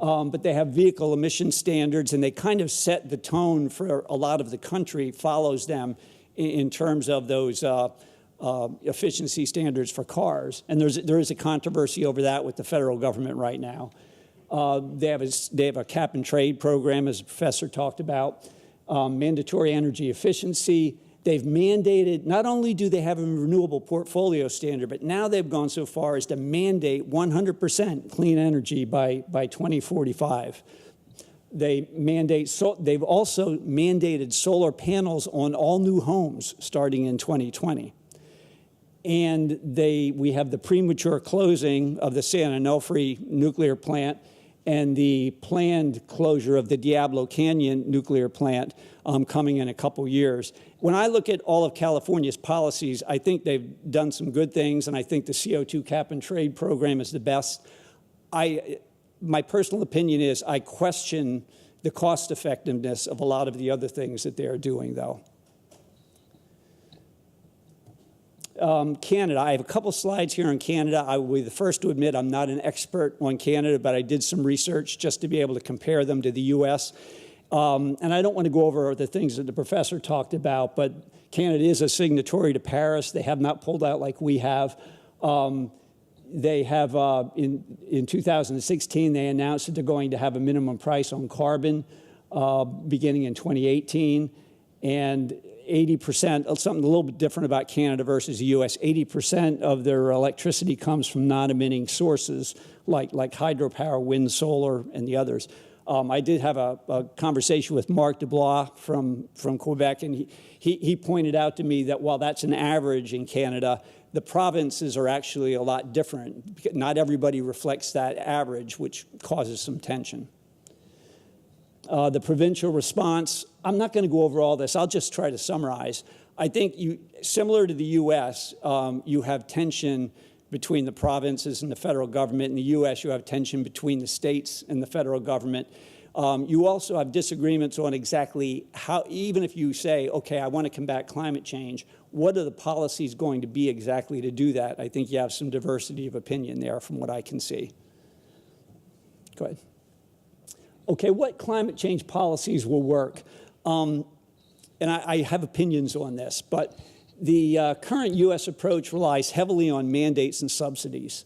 But they have vehicle emission standards, and they kind of set the tone for a lot of the country, follows them in terms of those efficiency standards for cars. And there is a controversy over that with the federal government right now. They have a cap and trade program, as the professor talked about, mandatory energy efficiency. They've mandated, not only do they have a renewable portfolio standard, but now they've gone so far as to mandate 100% clean energy by 2045. They've also mandated solar panels on all new homes starting in 2020. And we have the premature closing of the San Onofre nuclear plant and the planned closure of the Diablo Canyon nuclear plant coming in a couple years. When I look at all of California's policies, I think they've done some good things, and I think the CO2 cap and trade program is the best. My personal opinion is I question the cost effectiveness of a lot of the other things that they're doing, though. Canada, I have a couple slides here on Canada. I will be the first to admit I'm not an expert on Canada, but I did some research just to be able to compare them to the U.S. And I don't want to go over the things that the professor talked about, but Canada is a signatory to Paris. They have not pulled out like we have. They have, in 2016, they announced that they're going to have a minimum price on carbon beginning in 2018. And 80%, something a little bit different about Canada versus the U.S., 80% of their electricity comes from non-emitting sources like hydropower, wind, solar, and the others. I did have a conversation with Marc Dubois from Quebec, and he pointed out to me that while that's an average in Canada, the provinces are actually a lot different. Not everybody reflects that average, which causes some tension. The provincial response, I'm not going to go over all this. I'll just try to summarize. I think similar to the U.S., you have tension between the provinces and the federal government. In the U.S., you have tension between the states and the federal government. You also have disagreements on exactly how, even if you say, okay, I want to combat climate change, what are the policies going to be exactly to do that? I think you have some diversity of opinion there from what I can see. Go ahead. Okay, what climate change policies will work? And I have opinions on this, but the current U.S. approach relies heavily on mandates and subsidies.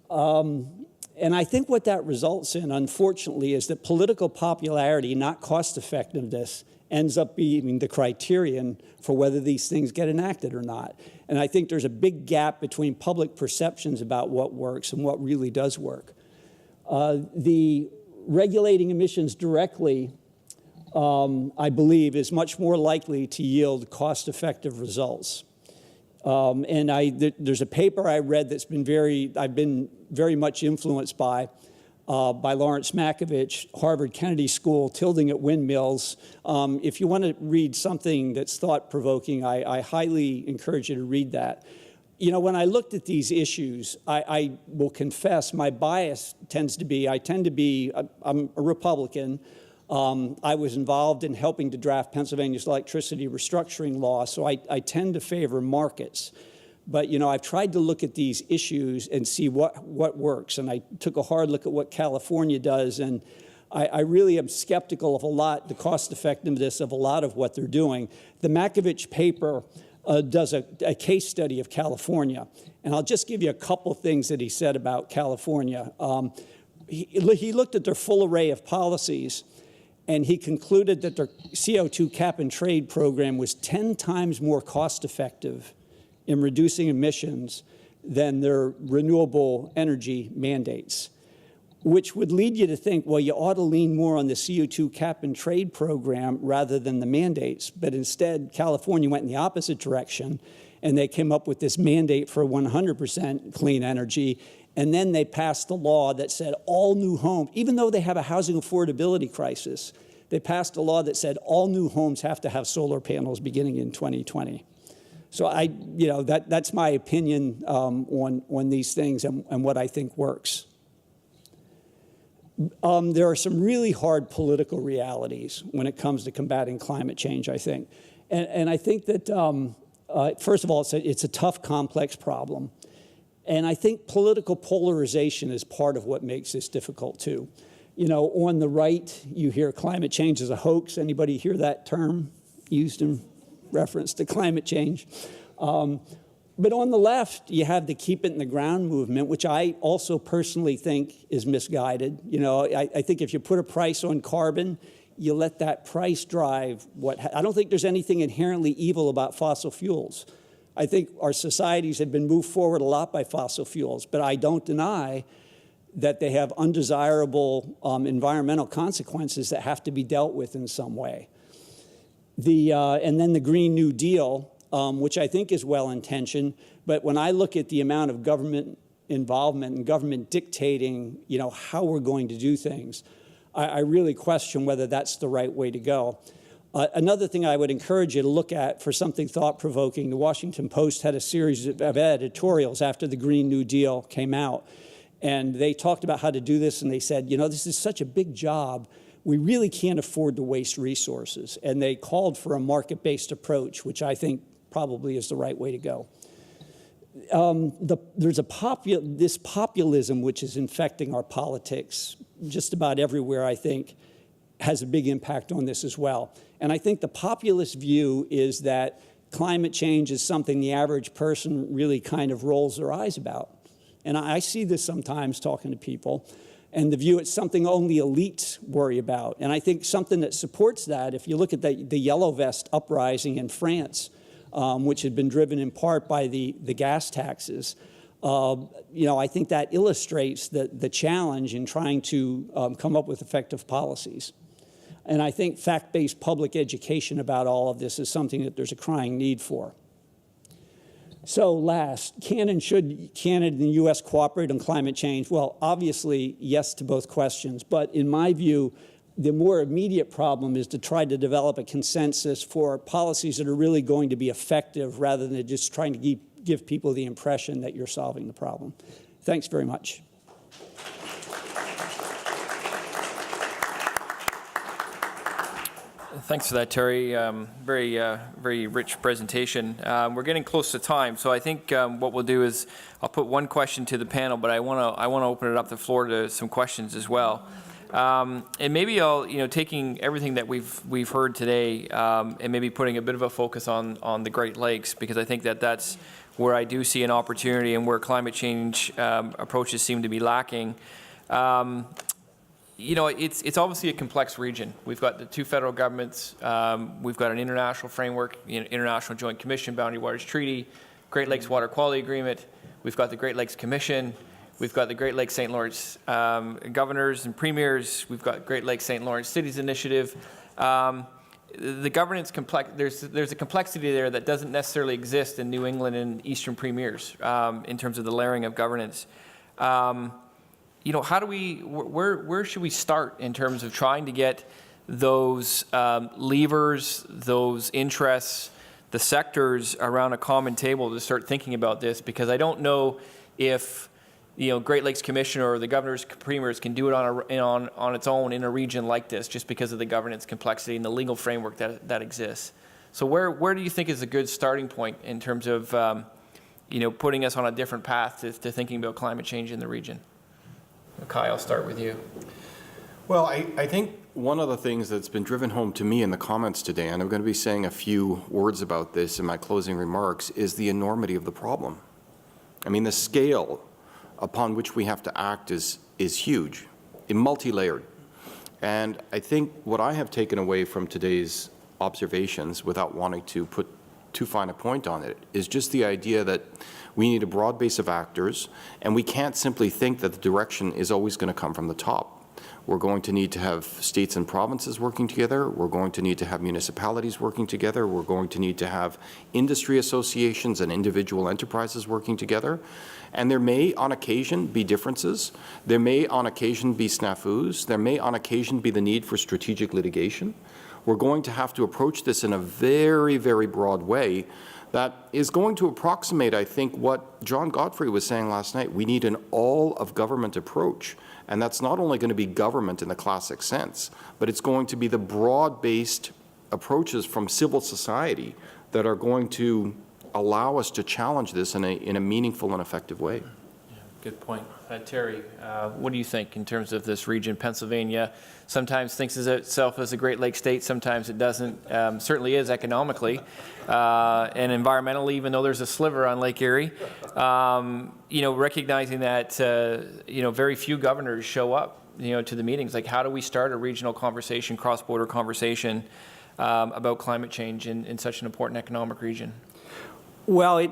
And I think what that results in, unfortunately, is that political popularity, not cost effectiveness, ends up being the criterion for whether these things get enacted or not. And I think there's a big gap between public perceptions about what works and what really does work. The regulating emissions directly, I believe, is much more likely to yield cost-effective results. And there's a paper I read that's I've been very much influenced by. by Lawrence Makovich, Harvard Kennedy School, Tilting at Windmills. If you want to read something that's thought-provoking, I highly encourage you to read that. You know, when I looked at these issues, I will confess my bias tends to be, I'm a Republican. I was involved in helping to draft Pennsylvania's electricity restructuring law, so I tend to favor markets. But, you know, I've tried to look at these issues and see what works. And I took a hard look at what California does, and I really am skeptical of the cost effectiveness of a lot of what they're doing. The Makovich paper does a case study of California. And I'll just give you a couple things that he said about California. He looked at their full array of policies, and he concluded that their CO2 cap and trade program was 10 times more cost effective in reducing emissions than their renewable energy mandates, which would lead you to think, well, you ought to lean more on the CO2 cap and trade program rather than the mandates. But instead, California went in the opposite direction, and they came up with this mandate for 100% clean energy. And then they passed a law that said all new homes, even though they have a housing affordability crisis, they passed a law that said all new homes have to have solar panels beginning in 2020. So that's my opinion on these things and what I think works. There are some really hard political realities when it comes to combating climate change, I think. And I think that, first of all, it's a tough, complex problem. And I think political polarization is part of what makes this difficult, too. You know, on the right, you hear climate change is a hoax. Anybody hear that term used in reference to climate change? But on the left, you have the Keep It in the Ground movement, which I also personally think is misguided. You know, I think if you put a price on carbon, you let that price drive I don't think there's anything inherently evil about fossil fuels. I think our societies have been moved forward a lot by fossil fuels, but I don't deny that they have undesirable environmental consequences that have to be dealt with in some way. And then the Green New Deal, which I think is well-intentioned, but when I look at the amount of government involvement and government dictating, you know, how we're going to do things, I really question whether that's the right way to go. Another thing I would encourage you to look at for something thought-provoking, the Washington Post had a series of editorials after the Green New Deal came out, and they talked about how to do this, and they said, you know, this is such a big job, we really can't afford to waste resources. And they called for a market-based approach, which I think probably is the right way to go. There's this populism which is infecting our politics just about everywhere, I think, has a big impact on this as well. And I think the populist view is that climate change is something the average person really kind of rolls their eyes about. And I see this sometimes talking to people, and the view it's something only elites worry about. And I think something that supports that, if you look at the Yellow Vest uprising in France, which had been driven in part by the gas taxes, you know, I think that illustrates the challenge in trying to come up with effective policies. And I think fact-based public education about all of this is something that there's a crying need for. So last, can and should Canada and the U.S. cooperate on climate change? Well, obviously, yes to both questions. But in my view, the more immediate problem is to try to develop a consensus for policies that are really going to be effective rather than just trying to give people the impression that you're solving the problem. Thanks very much. Thanks for that, Terry. Very rich presentation. We're getting close to time, so I think what we'll do is I'll put one question to the panel, but I want to open it up the floor to some questions as well. And maybe I'll, taking everything that we've heard today, and maybe putting a bit of a focus on the Great Lakes, because I think that's where I do see an opportunity and where climate change approaches seem to be lacking. It's obviously a complex region. We've got the two federal governments. We've got an international framework, International Joint Commission, Boundary Waters Treaty, Great Lakes Water Quality Agreement. We've got the Great Lakes Commission. We've got the Great Lakes St. Lawrence governors and premiers. We've got Great Lakes St. Lawrence Cities Initiative. The governance there's a complexity there that doesn't necessarily exist in New England and Eastern premiers in terms of the layering of governance. you know, how do we, where should we start in terms of trying to get those levers, those interests, the sectors around a common table to start thinking about this? Because I don't know if, you know, Great Lakes Commission or the governors, premiers can do it on its own in a region like this, just because of the governance complexity and the legal framework that exists. So where do you think is a good starting point in terms of, you know, putting us on a different path to thinking about climate change in the region? Kai, I'll start with you. Well, I think one of the things that's been driven home to me in the comments today, and I'm going to be saying a few words about this in my closing remarks, is the enormity of the problem. I mean, the scale upon which we have to act is huge, multi-layered. And I think what I have taken away from today's observations, without wanting to put too fine a point on it, is just the idea that we need a broad base of actors, and we can't simply think that the direction is always going to come from the top. We're going to need to have states and provinces working together. We're going to need to have municipalities working together. We're going to need to have industry associations and individual enterprises working together. And there may, on occasion, be differences. There may, on occasion, be snafus. There may, on occasion, be the need for strategic litigation. We're going to have to approach this in a very, very broad way that is going to approximate, I think, what John Godfrey was saying last night. We need an all-of-government approach. And that's not only going to be government in the classic sense, but it's going to be the broad-based approaches from civil society that are going to allow us to challenge this in a meaningful and effective way. Yeah, good point. Terry, what do you think in terms of this region? Pennsylvania sometimes thinks of itself as a Great Lakes state, sometimes it doesn't. Certainly is economically and environmentally, even though there's a sliver on Lake Erie. You know, recognizing that you know, very few governors show up, you know, to the meetings. Like, how do we start a regional conversation, cross-border conversation about climate change in such an important economic region? Well,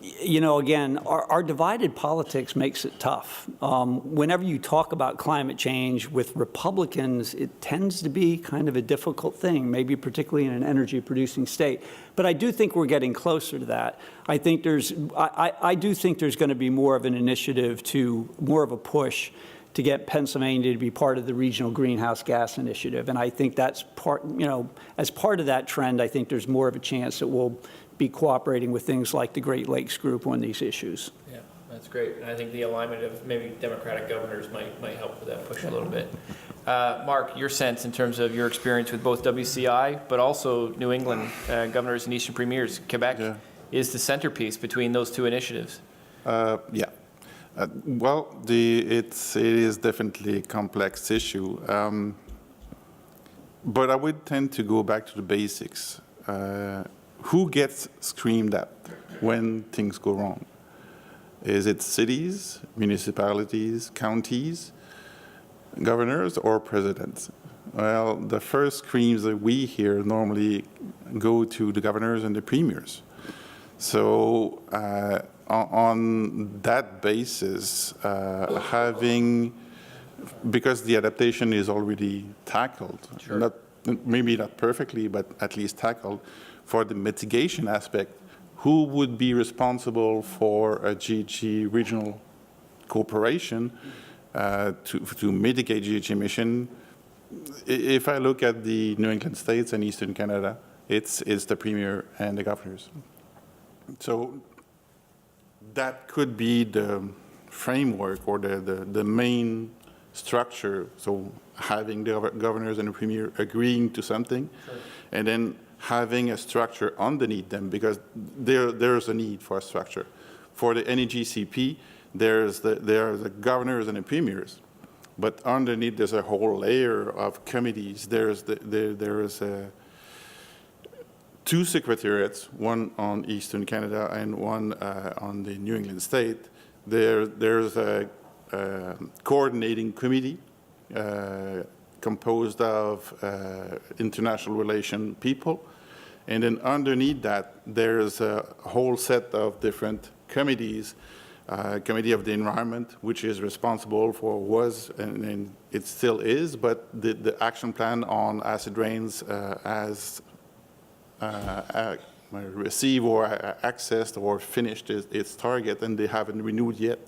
you know, again, our divided politics makes it tough. Whenever you talk about climate change with Republicans, it tends to be kind of a difficult thing, maybe particularly in an energy-producing state. But I do think we're getting closer to that. I think I do think there's going to be more of an initiative more of a push to get Pennsylvania to be part of the regional greenhouse gas initiative. And I think that's part, you know, as part of that trend, I think there's more of a chance that we'll be cooperating with things like the Great Lakes Group on these issues. Yeah, that's great. And I think the alignment of maybe Democratic governors might help with that push a little bit. Mark, your sense in terms of your experience with both WCI, but also New England governors and Eastern premiers, Quebec is the centerpiece between those two initiatives. Yeah. Well, it is definitely a complex issue. But I would tend to go back to the basics. Who gets screamed at when things go wrong? Is it cities, municipalities, counties, governors, or presidents? Well, the first screams that we hear normally go to the governors and the premiers. So on that basis, because the adaptation is already tackled, maybe not perfectly, but at least tackled, for the mitigation aspect, who would be responsible for a GHG regional cooperation to mitigate GHG emission? If I look at the New England states and Eastern Canada, it's the premier and the governors. So that could be the framework or the main structure. So having the governors and the premier agreeing to something, and then having a structure underneath them, because there's a need for a structure. For the NEGCP, there are the governors and the premiers, but underneath there's a whole layer of committees. There's two secretariats, one on Eastern Canada and one on the New England state. There's a coordinating committee composed of international relation people. And then underneath that, there's a whole set of different committees. Committee of the Environment, which is responsible for and it still is, but the action plan on acid rains has received or accessed or finished its target, and they haven't renewed yet.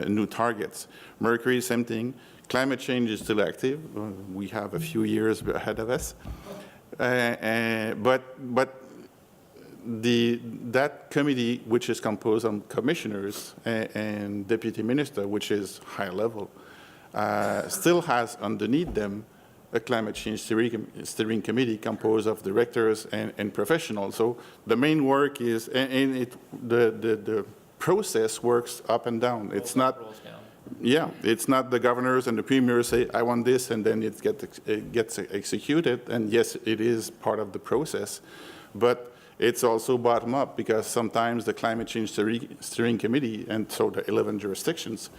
new targets. Mercury, same thing. Climate change is still active. We have a few years ahead of us. But that committee, which is composed of commissioners and deputy minister, which is high level, still has underneath them a climate change steering committee composed of directors and professionals. So the main work is, the process works up and down. It's not, yeah, it's not the governors and the premiers say, I want this, and then it gets executed. And yes, it is part of the process, but it's also bottom up, because sometimes the climate change steering committee, and so the 11 jurisdictions,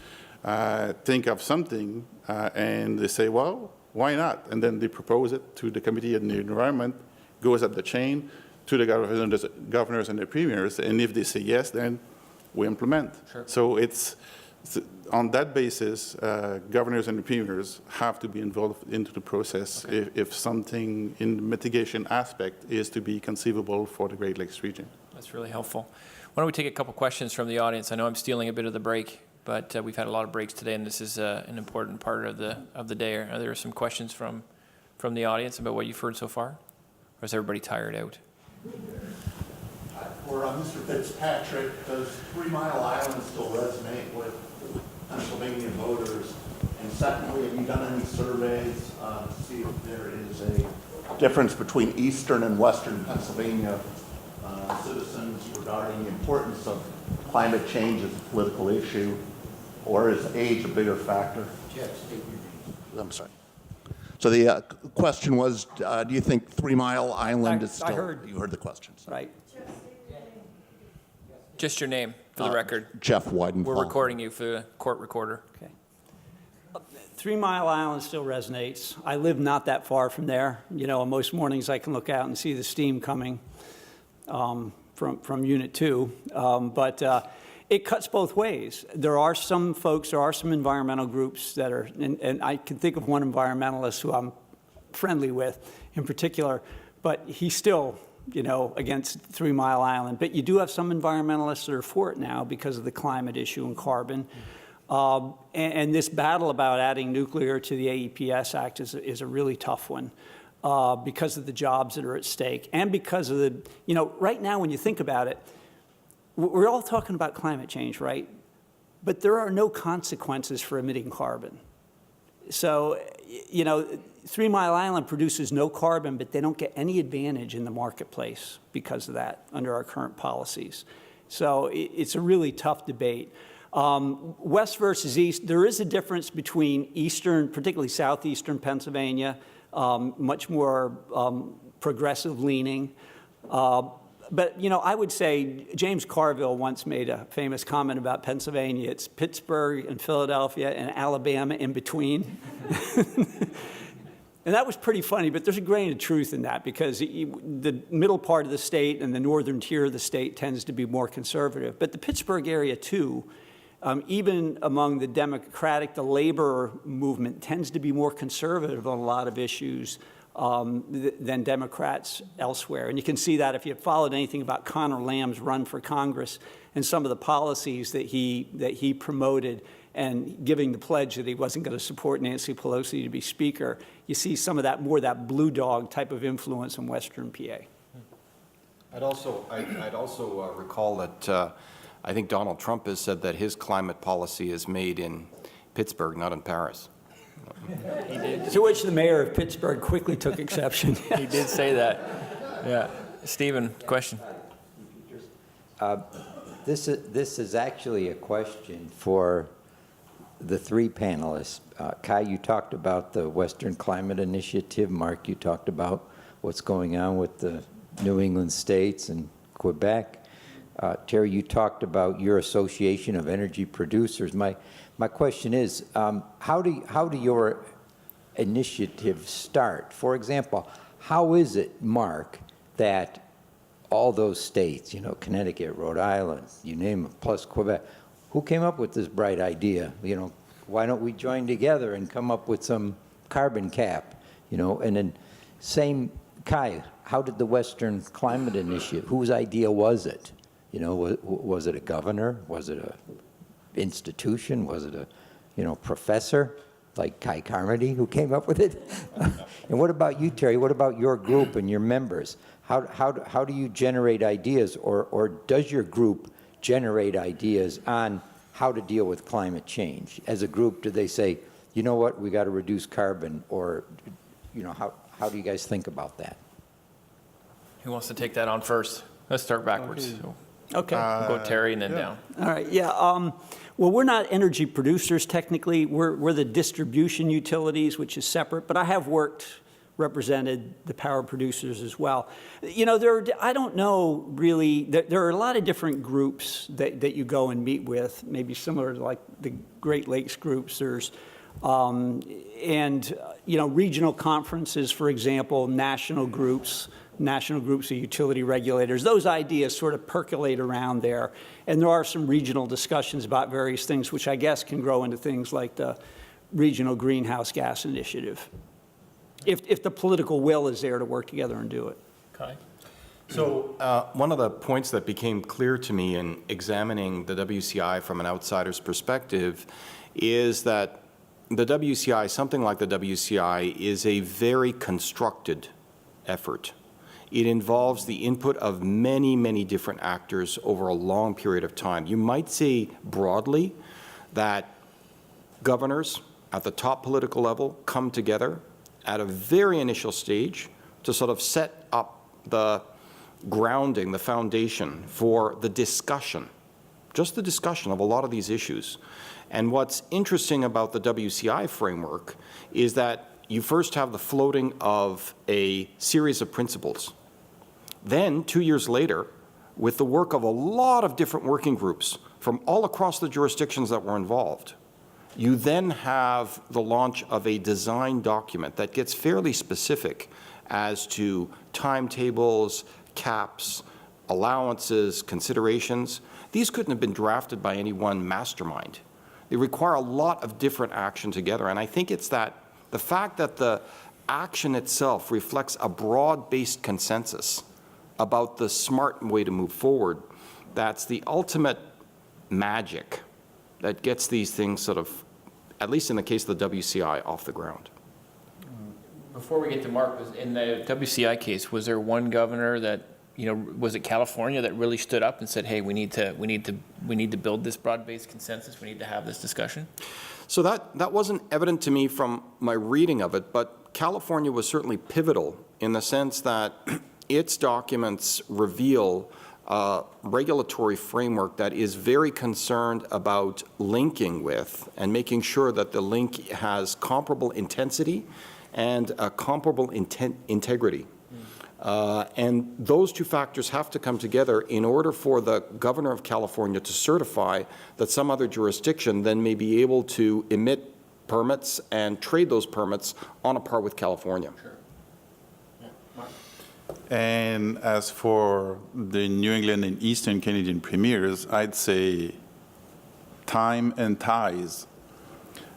think of something and they say, well, why not? And then they propose it to the Committee on the Environment, goes up the chain to the governors and the premiers, and if they say yes, then we implement. Sure. So it's on that basis, governors and the premiers have to be involved into the process, okay, if something in the mitigation aspect is to be conceivable for the Great Lakes region. That's really helpful. Why don't we take a couple questions from the audience? I know I'm stealing a bit of the break, but we've had a lot of breaks today, and this is an important part of the day. Are there some questions from the audience about what you've heard so far? Or is everybody tired out? For Mr. Fitzpatrick, does 3 Mile Island still resonate with Pennsylvania voters? And secondly, have you done any surveys to see if there is a difference between eastern and western Pennsylvania citizens regarding the importance of climate change as a political issue, or is age a bigger factor? I'm sorry. So the question was, do you think 3 Mile Island is still? You heard the questions. Right. Just your name for the record. Jeff Weidenfeld. We're recording you for the court recorder. Okay. 3 Mile Island still resonates. I live not that far from there. You know, most mornings I can look out and see the steam coming from Unit 2. But it cuts both ways. There are some folks, there are some environmental groups that are, and I can think of one environmentalist who I'm friendly with in particular, but he's still, you know, against 3 Mile Island. But you do have some environmentalists that are for it now because of the climate issue and carbon. And this battle about adding nuclear to the AEPS Act is a really tough one because of the jobs that are at stake and because of the, you know, right now when you think about it, we're all talking about climate change, right? But there are no consequences for emitting carbon. So, you know, 3 Mile Island produces no carbon, but they don't get any advantage in the marketplace because of that under our current policies. So it's a really tough debate. West versus east, there is a difference between eastern, particularly southeastern Pennsylvania, much more progressive leaning. But, you know, I would say James Carville once made a famous comment about Pennsylvania. It's Pittsburgh and Philadelphia and Alabama in between. And that was pretty funny, but there's a grain of truth in that because the middle part of the state and the northern tier of the state tends to be more conservative. But the Pittsburgh area, too, even among the Democratic, the labor movement tends to be more conservative on a lot of issues than Democrats elsewhere. And you can see that if you followed anything about Connor Lamb's run for Congress and some of the policies that he promoted and giving the pledge that he wasn't going to support Nancy Pelosi to be Speaker, you see some of that, more that blue dog type of influence in Western PA. I'd also recall that I think Donald Trump has said that his climate policy is made in Pittsburgh, not in Paris. He did. To which the mayor of Pittsburgh quickly took exception. He did say that. Yeah. Stephen, question. This is actually a question for the three panelists. Kai, you talked about the Western Climate Initiative. Mark, you talked about what's going on with the New England states and Quebec. Terry, you talked about your association of energy producers. My question is, how do your initiatives start? For example, how is it, Mark, that all those states, you know, Connecticut, Rhode Island, you name it, plus Quebec, who came up with this bright idea? You know, why don't we join together and come up with some carbon cap? You know, and then same, Kai, how did the Western Climate Initiative, whose idea was it? You know, was it a governor? Was it a institution? Was it a, professor like Kai Carmody who came up with it? And what about you, Terry? What about your group and your members? How do you generate ideas, or does your group generate ideas on how to deal with climate change? As a group, do they say, you know what, we got to reduce carbon, or, how do you guys think about that? Who wants to take that on first? Let's start backwards. Okay. We'll go Terry and then down. All right, yeah. Well, we're not energy producers technically. We're the distribution utilities, which is separate, but I have represented the power producers as well. I don't know really, there are a lot of different groups that you go and meet with, maybe similar to like the Great Lakes groups. There's, regional conferences, for example, national groups of utility regulators. Those ideas sort of percolate around there. And there are some regional discussions about various things, which I guess can grow into things like the Regional Greenhouse Gas Initiative, if the political will is there to work together and do it. Kai? So one of the points that became clear to me in examining the WCI from an outsider's perspective is that the WCI, something like the WCI, is a very constructed effort. It involves the input of many, many different actors over a long period of time. You might say broadly that governors at the top political level come together at a very initial stage to sort of set up the grounding, the foundation for the discussion, just the discussion of a lot of these issues. And what's interesting about the WCI framework is that you first have the floating of a series of principles. Then, 2 years later, with the work of a lot of different working groups from all across the jurisdictions that were involved, you then have the launch of a design document that gets fairly specific as to timetables, caps, allowances, considerations. These couldn't have been drafted by any one mastermind. They require a lot of different action together, and I think it's that the fact that the action itself reflects a broad-based consensus about the smart way to move forward, that's the ultimate magic that gets these things sort of, at least in the case of the WCI, off the ground. Before we get to Mark, in the WCI case, was there one governor that, was it California that really stood up and said, hey, we need to build this broad-based consensus, we need to have this discussion? So that wasn't evident to me from my reading of it, but California was certainly pivotal in the sense that its documents reveal a regulatory framework that is very concerned about linking with and making sure that the link has comparable intensity and a comparable integrity. And those two factors have to come together in order for the governor of California to certify that some other jurisdiction then may be able to emit permits and trade those permits on a par with California. Sure. And as for the New England and Eastern Canadian premiers, I'd say time and ties.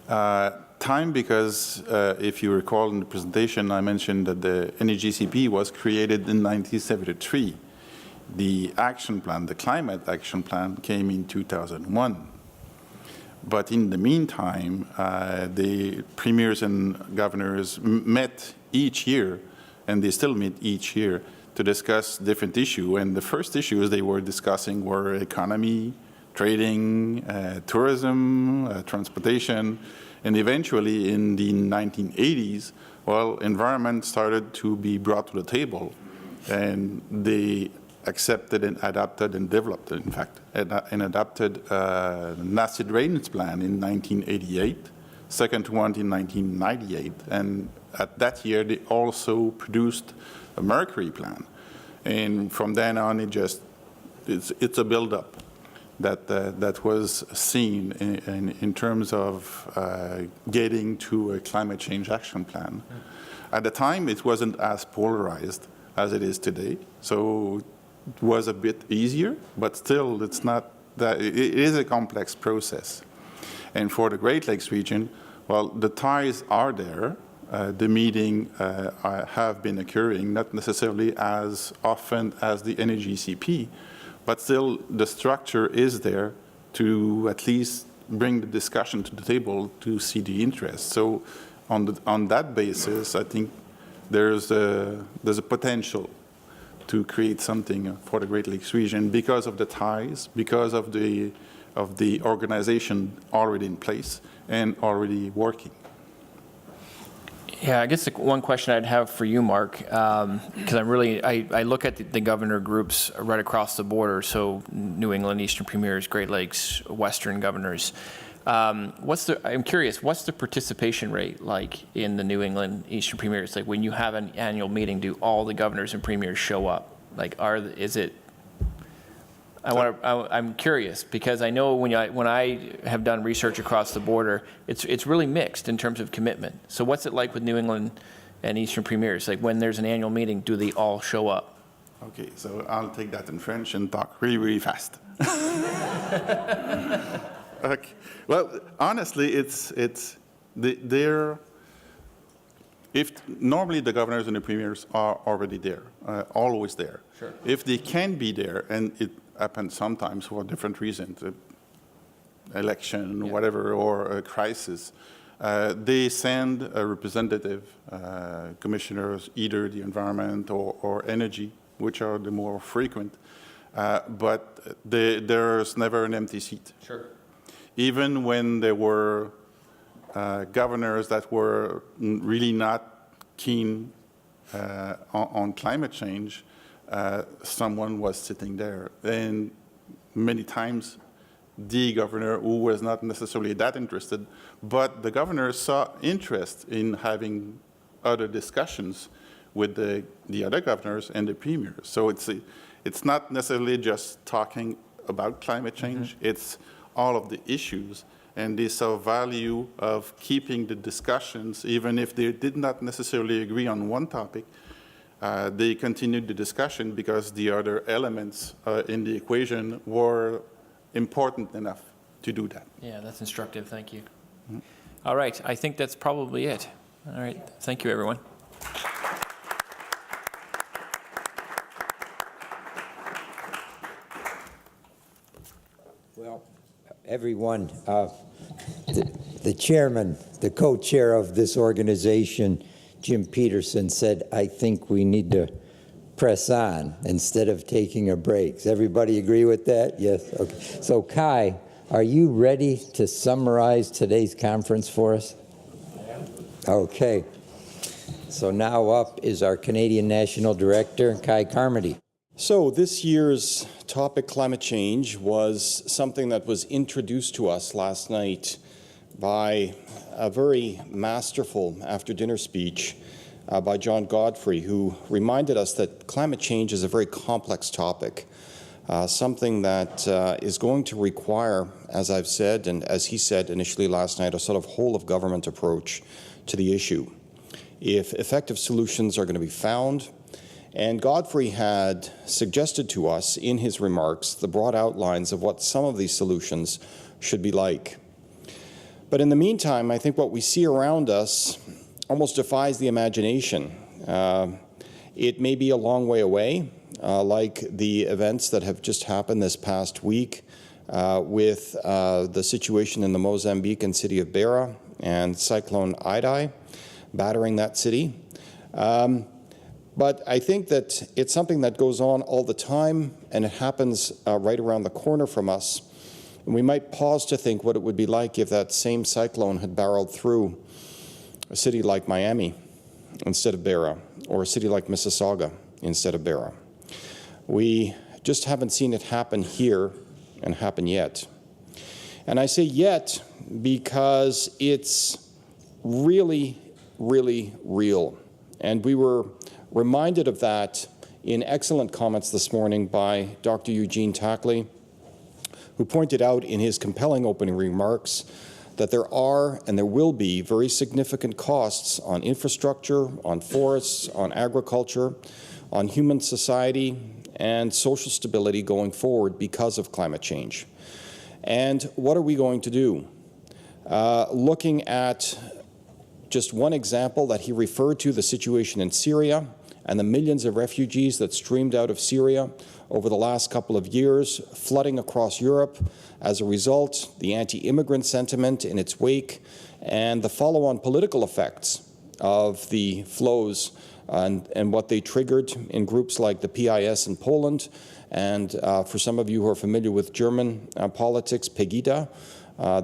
Time because, if you recall in the presentation, I mentioned that the NEGCP was created in 1973. The action plan, the climate action plan, came in 2001. But in the meantime, the premiers and governors met each year, and they still meet each year to discuss different issues. And the first issues they were discussing were economy, trading, tourism, transportation, and eventually in the 1980s, well, environment started to be brought to the table, and they accepted and adopted and developed, in fact, and adopted an acid drainage plan in 1988, second one in 1998, and at that year they also produced a mercury plan. And from then on, it's a build-up that was seen in terms of getting to a climate change action plan. At the time, it wasn't as polarized as it is today, so it was a bit easier, but still it's not that, it is a complex process. And for the Great Lakes region, well, the ties are there. The meetings have been occurring, not necessarily as often as the NEGCP, but still the structure is there to at least bring the discussion to the table to see the interest. So on that basis, I think there's a potential to create something for the Great Lakes region because of the ties, because of the organization already in place and already working. Yeah, I guess the one question I'd have for you, Mark, because I look at the governor groups right across the border, so New England, Eastern Premiers, Great Lakes, Western governors. I'm curious, what's the participation rate like in the New England, Eastern Premiers? Like when you have an annual meeting, do all the governors and premiers show up? Like, I'm curious because I know when I have done research across the border, it's really mixed in terms of commitment. So what's it like with New England and Eastern Premiers? Like when there's an annual meeting, do they all show up? Okay, so I'll take that in French and talk really, really fast. Okay. Well, honestly, normally the governors and the premiers are already there, always there. Sure. If they can be there, and it happens sometimes for different reasons, election, whatever, or a crisis, they send a representative, commissioners, either the environment or energy, which are the more frequent, but there's never an empty seat. Sure. Even when there were governors that were really not keen on climate change, someone was sitting there. And many times, the governor, who was not necessarily that interested, but the governor saw interest in having other discussions with the other governors and the premiers. So it's not necessarily just talking about climate change, it's all of the issues, and they saw value of keeping the discussions, even if they did not necessarily agree on one topic. They continued the discussion because the other elements in the equation were important enough to do that. Yeah, that's instructive. Thank you. All right, I think that's probably it. All right, thank you, everyone. Well, everyone, the chairman, the co-chair of this organization, Jim Peterson, said, I think we need to press on instead of taking a break. Does everybody agree with that? Yes? Okay. So Kai, are you ready to summarize today's conference for us? I am. Okay. So now up is our Canadian National Director, Kai Carmody. So this year's topic, climate change, was something that was introduced to us last night by a very masterful after-dinner speech by John Godfrey, who reminded us that climate change is a very complex topic, something that is going to require, as I've said, and as he said initially last night, a sort of whole-of-government approach to the issue. If effective solutions are going to be found, and Godfrey had suggested to us in his remarks the broad outlines of what some of these solutions should be like. But in the meantime, I think what we see around us almost defies the imagination. It may be a long way away, like the events that have just happened this past week with the situation in the Mozambican city of Beira and Cyclone Idai battering that city. But I think that it's something that goes on all the time, and it happens right around the corner from us. And we might pause to think what it would be like if that same cyclone had barreled through a city like Miami instead of Beira, or a city like Mississauga instead of Beira. We just haven't seen it happen here and happen yet. And I say yet because it's really, really real. And we were reminded of that in excellent comments this morning by Dr. Eugene Tackley, who pointed out in his compelling opening remarks that there are and there will be very significant costs on infrastructure, on forests, on agriculture, on human society and social stability going forward because of climate change. And what are we going to do? Looking at just one example that he referred to, the situation in Syria, and the millions of refugees that streamed out of Syria over the last couple of years, flooding across Europe. As a result, the anti-immigrant sentiment in its wake, and the follow-on political effects of the flows and what they triggered in groups like the PIS in Poland, and for some of you who are familiar with German politics, Pegida,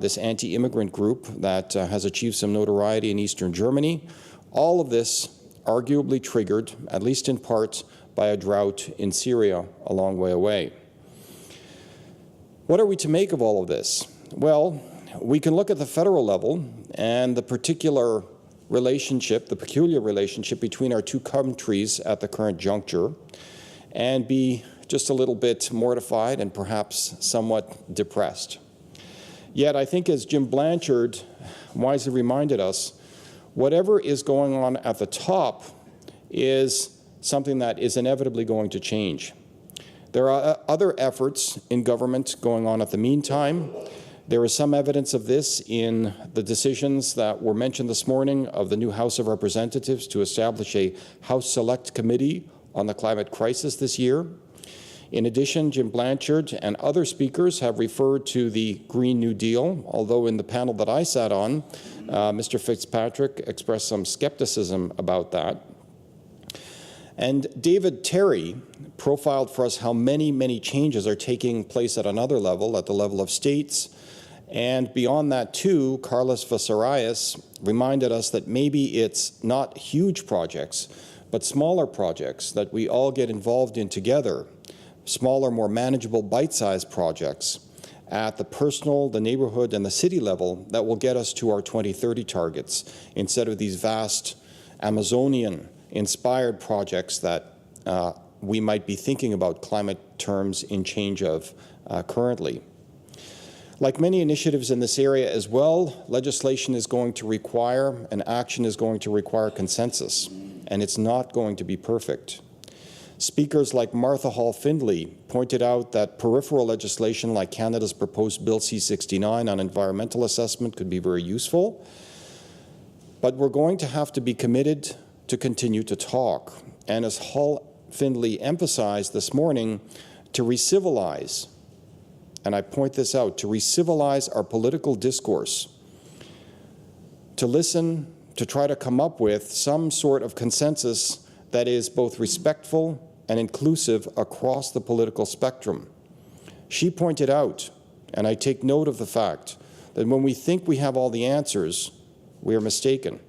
this anti-immigrant group that has achieved some notoriety in Eastern Germany. All of this arguably triggered, at least in part, by a drought in Syria a long way away. What are we to make of all of this? Well, we can look at the federal level and the particular relationship, the peculiar relationship between our two countries at the current juncture, and be just a little bit mortified and perhaps somewhat depressed. Yet I think, as Jim Blanchard wisely reminded us, whatever is going on at the top is something that is inevitably going to change. There are other efforts in government going on at the meantime. There is some evidence of this in the decisions that were mentioned this morning of the new House of Representatives to establish a House Select Committee on the climate crisis this year. In addition, Jim Blanchard and other speakers have referred to the Green New Deal, although in the panel that I sat on, Mr. Fitzpatrick expressed some skepticism about that. And David Terry profiled for us how many, many changes are taking place at another level, at the level of states. And beyond that, too, Carlos Vasarias reminded us that maybe it's not huge projects, but smaller projects that we all get involved in together, smaller, more manageable, bite-sized projects at the personal, the neighborhood, and the city level that will get us to our 2030 targets instead of these vast Amazonian-inspired projects that we might be thinking about climate terms in change of currently. Like many initiatives in this area as well, legislation is going to require, and action is going to require consensus, and it's not going to be perfect. Speakers like Martha Hall Findlay pointed out that peripheral legislation like Canada's proposed Bill C-69 on environmental assessment could be very useful, but we're going to have to be committed to continue to talk. And as Hall Findlay emphasized this morning, to re-civilize, and I point this out, to re-civilize our political discourse, to listen, to try to come up with some sort of consensus that is both respectful and inclusive across the political spectrum. She pointed out, and I take note of the fact, that when we think we have all the answers, we are mistaken.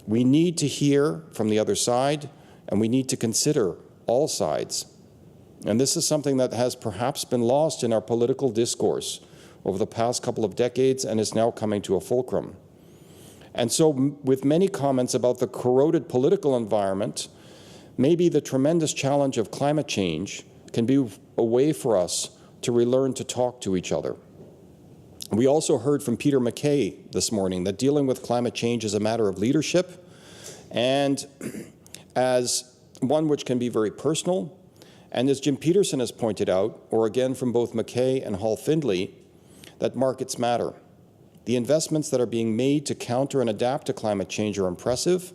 We need to hear from the other side, and we need to consider all sides. And this is something that has perhaps been lost in our political discourse over the past couple of decades and is now coming to a fulcrum. And so, with many comments about the corroded political environment, maybe the tremendous challenge of climate change can be a way for us to relearn to talk to each other. We also heard from Peter MacKay this morning that dealing with climate change is a matter of leadership, and as one which can be very personal. And as Jim Peterson has pointed out, or again from both MacKay and Hall Findlay, that markets matter. The investments that are being made to counter and adapt to climate change are impressive.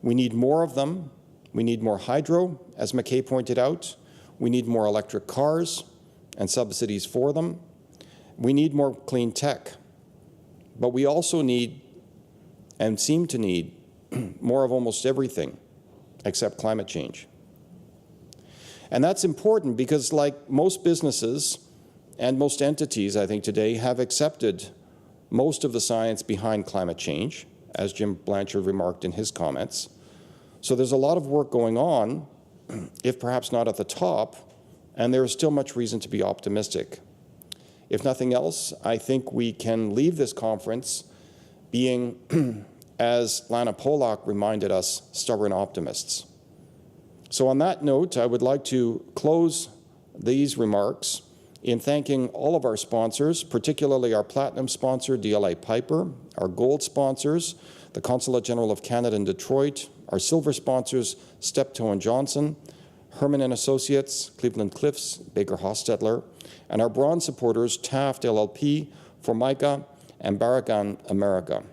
We need more of them. We need more hydro, as MacKay pointed out. We need more electric cars and subsidies for them. We need more clean tech. But we also need, and seem to need, more of almost everything except climate change. And that's important because, like most businesses and most entities, I think today, have accepted most of the science behind climate change, as Jim Blanchard remarked in his comments. So there's a lot of work going on, if perhaps not at the top, and there is still much reason to be optimistic. If nothing else, I think we can leave this conference being, as Lana Polak reminded us, stubborn optimists. So on that note, I would like to close these remarks in thanking all of our sponsors, particularly our platinum sponsor, DLA Piper, our gold sponsors, the Consulate General of Canada in Detroit, our silver sponsors, Steptoe and Johnson, Herman and Associates, Cleveland Cliffs, Baker Hostetler, and our bronze supporters, Taft LLP, Formica, and Barragan America.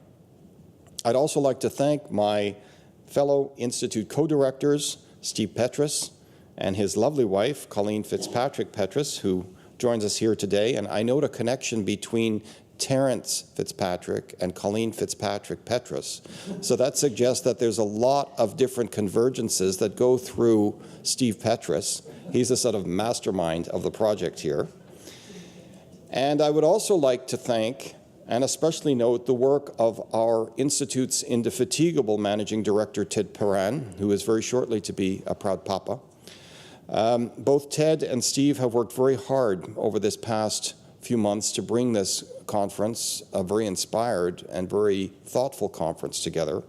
I'd also like to thank my fellow Institute co-directors, Steve Petrus, and his lovely wife, Colleen Fitzpatrick Petrus, who joins us here today. And I note a connection between Terence Fitzpatrick and Colleen Fitzpatrick Petrus. So that suggests that there's a lot of different convergences that go through Steve Petrus. He's the sort of mastermind of the project here. And I would also like to thank and especially note the work of our Institute's indefatigable Managing Director, Ted Perrin, who is very shortly to be a proud papa. Both Ted and Steve have worked very hard over this past few months to bring this conference, a very inspired and very thoughtful conference, together.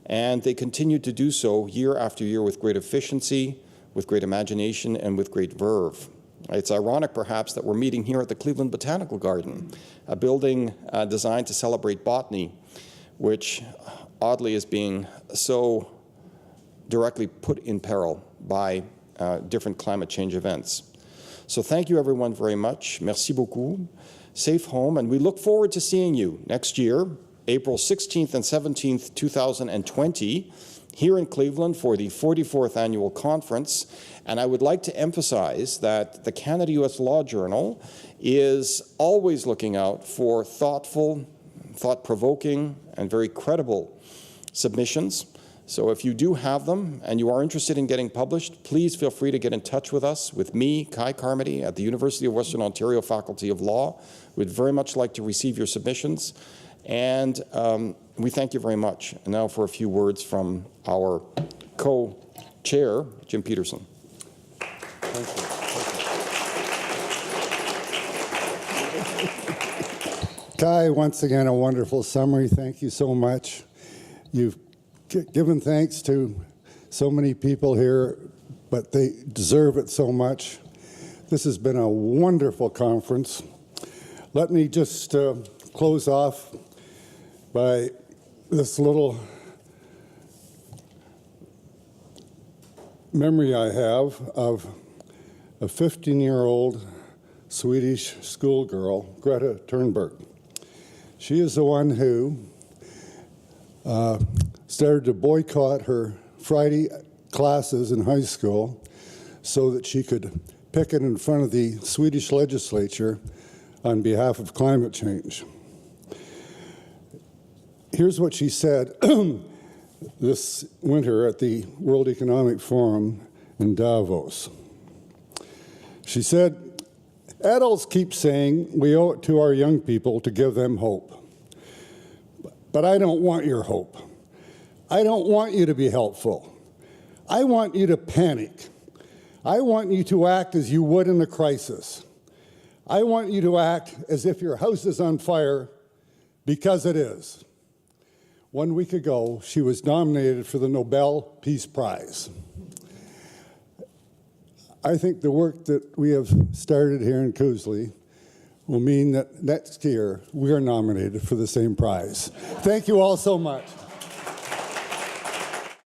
And they continue to do so year after year with great efficiency, with great imagination, and with great verve. It's ironic, perhaps, that we're meeting here at the Cleveland Botanical Garden, a building designed to celebrate botany, which oddly is being so directly put in peril by different climate change events. So thank you, everyone, very much. Merci beaucoup. Safe home, and we look forward to seeing you next year, April 16th and 17th, 2020, here in Cleveland for the 44th Annual Conference. And I would like to emphasize that the Canada-US Law Journal is always looking out for thoughtful, thought-provoking, and very credible submissions. So if you do have them and you are interested in getting published, please feel free to get in touch with us, with me, Kai Carmody, at the University of Western Ontario Faculty of Law. We'd very much like to receive your submissions. And we thank you very much. And now for a few words from our co-chair, Jim Peterson. Thank you. Kai, once again, a wonderful summary. Thank you so much. You've given thanks to so many people here, but they deserve it so much. This has been a wonderful conference. Let me just close off by this little memory I have of a 15-year-old Swedish schoolgirl, Greta Thunberg. She is the one who started to boycott her Friday classes in high school so that she could picket in front of the Swedish legislature on behalf of climate change. Here's what she said this winter at the World Economic Forum in Davos. She said, "Adults keep saying we owe it to our young people to give them hope. But I don't want your hope. I don't want you to be helpful. I want you to panic. I want you to act as you would in a crisis. I want you to act as if your house is on fire, because it is." 1 week ago, she was nominated for the Nobel Peace Prize. I think the work that we have started here in CUSLI will mean that next year we are nominated for the same prize. Thank you all so much.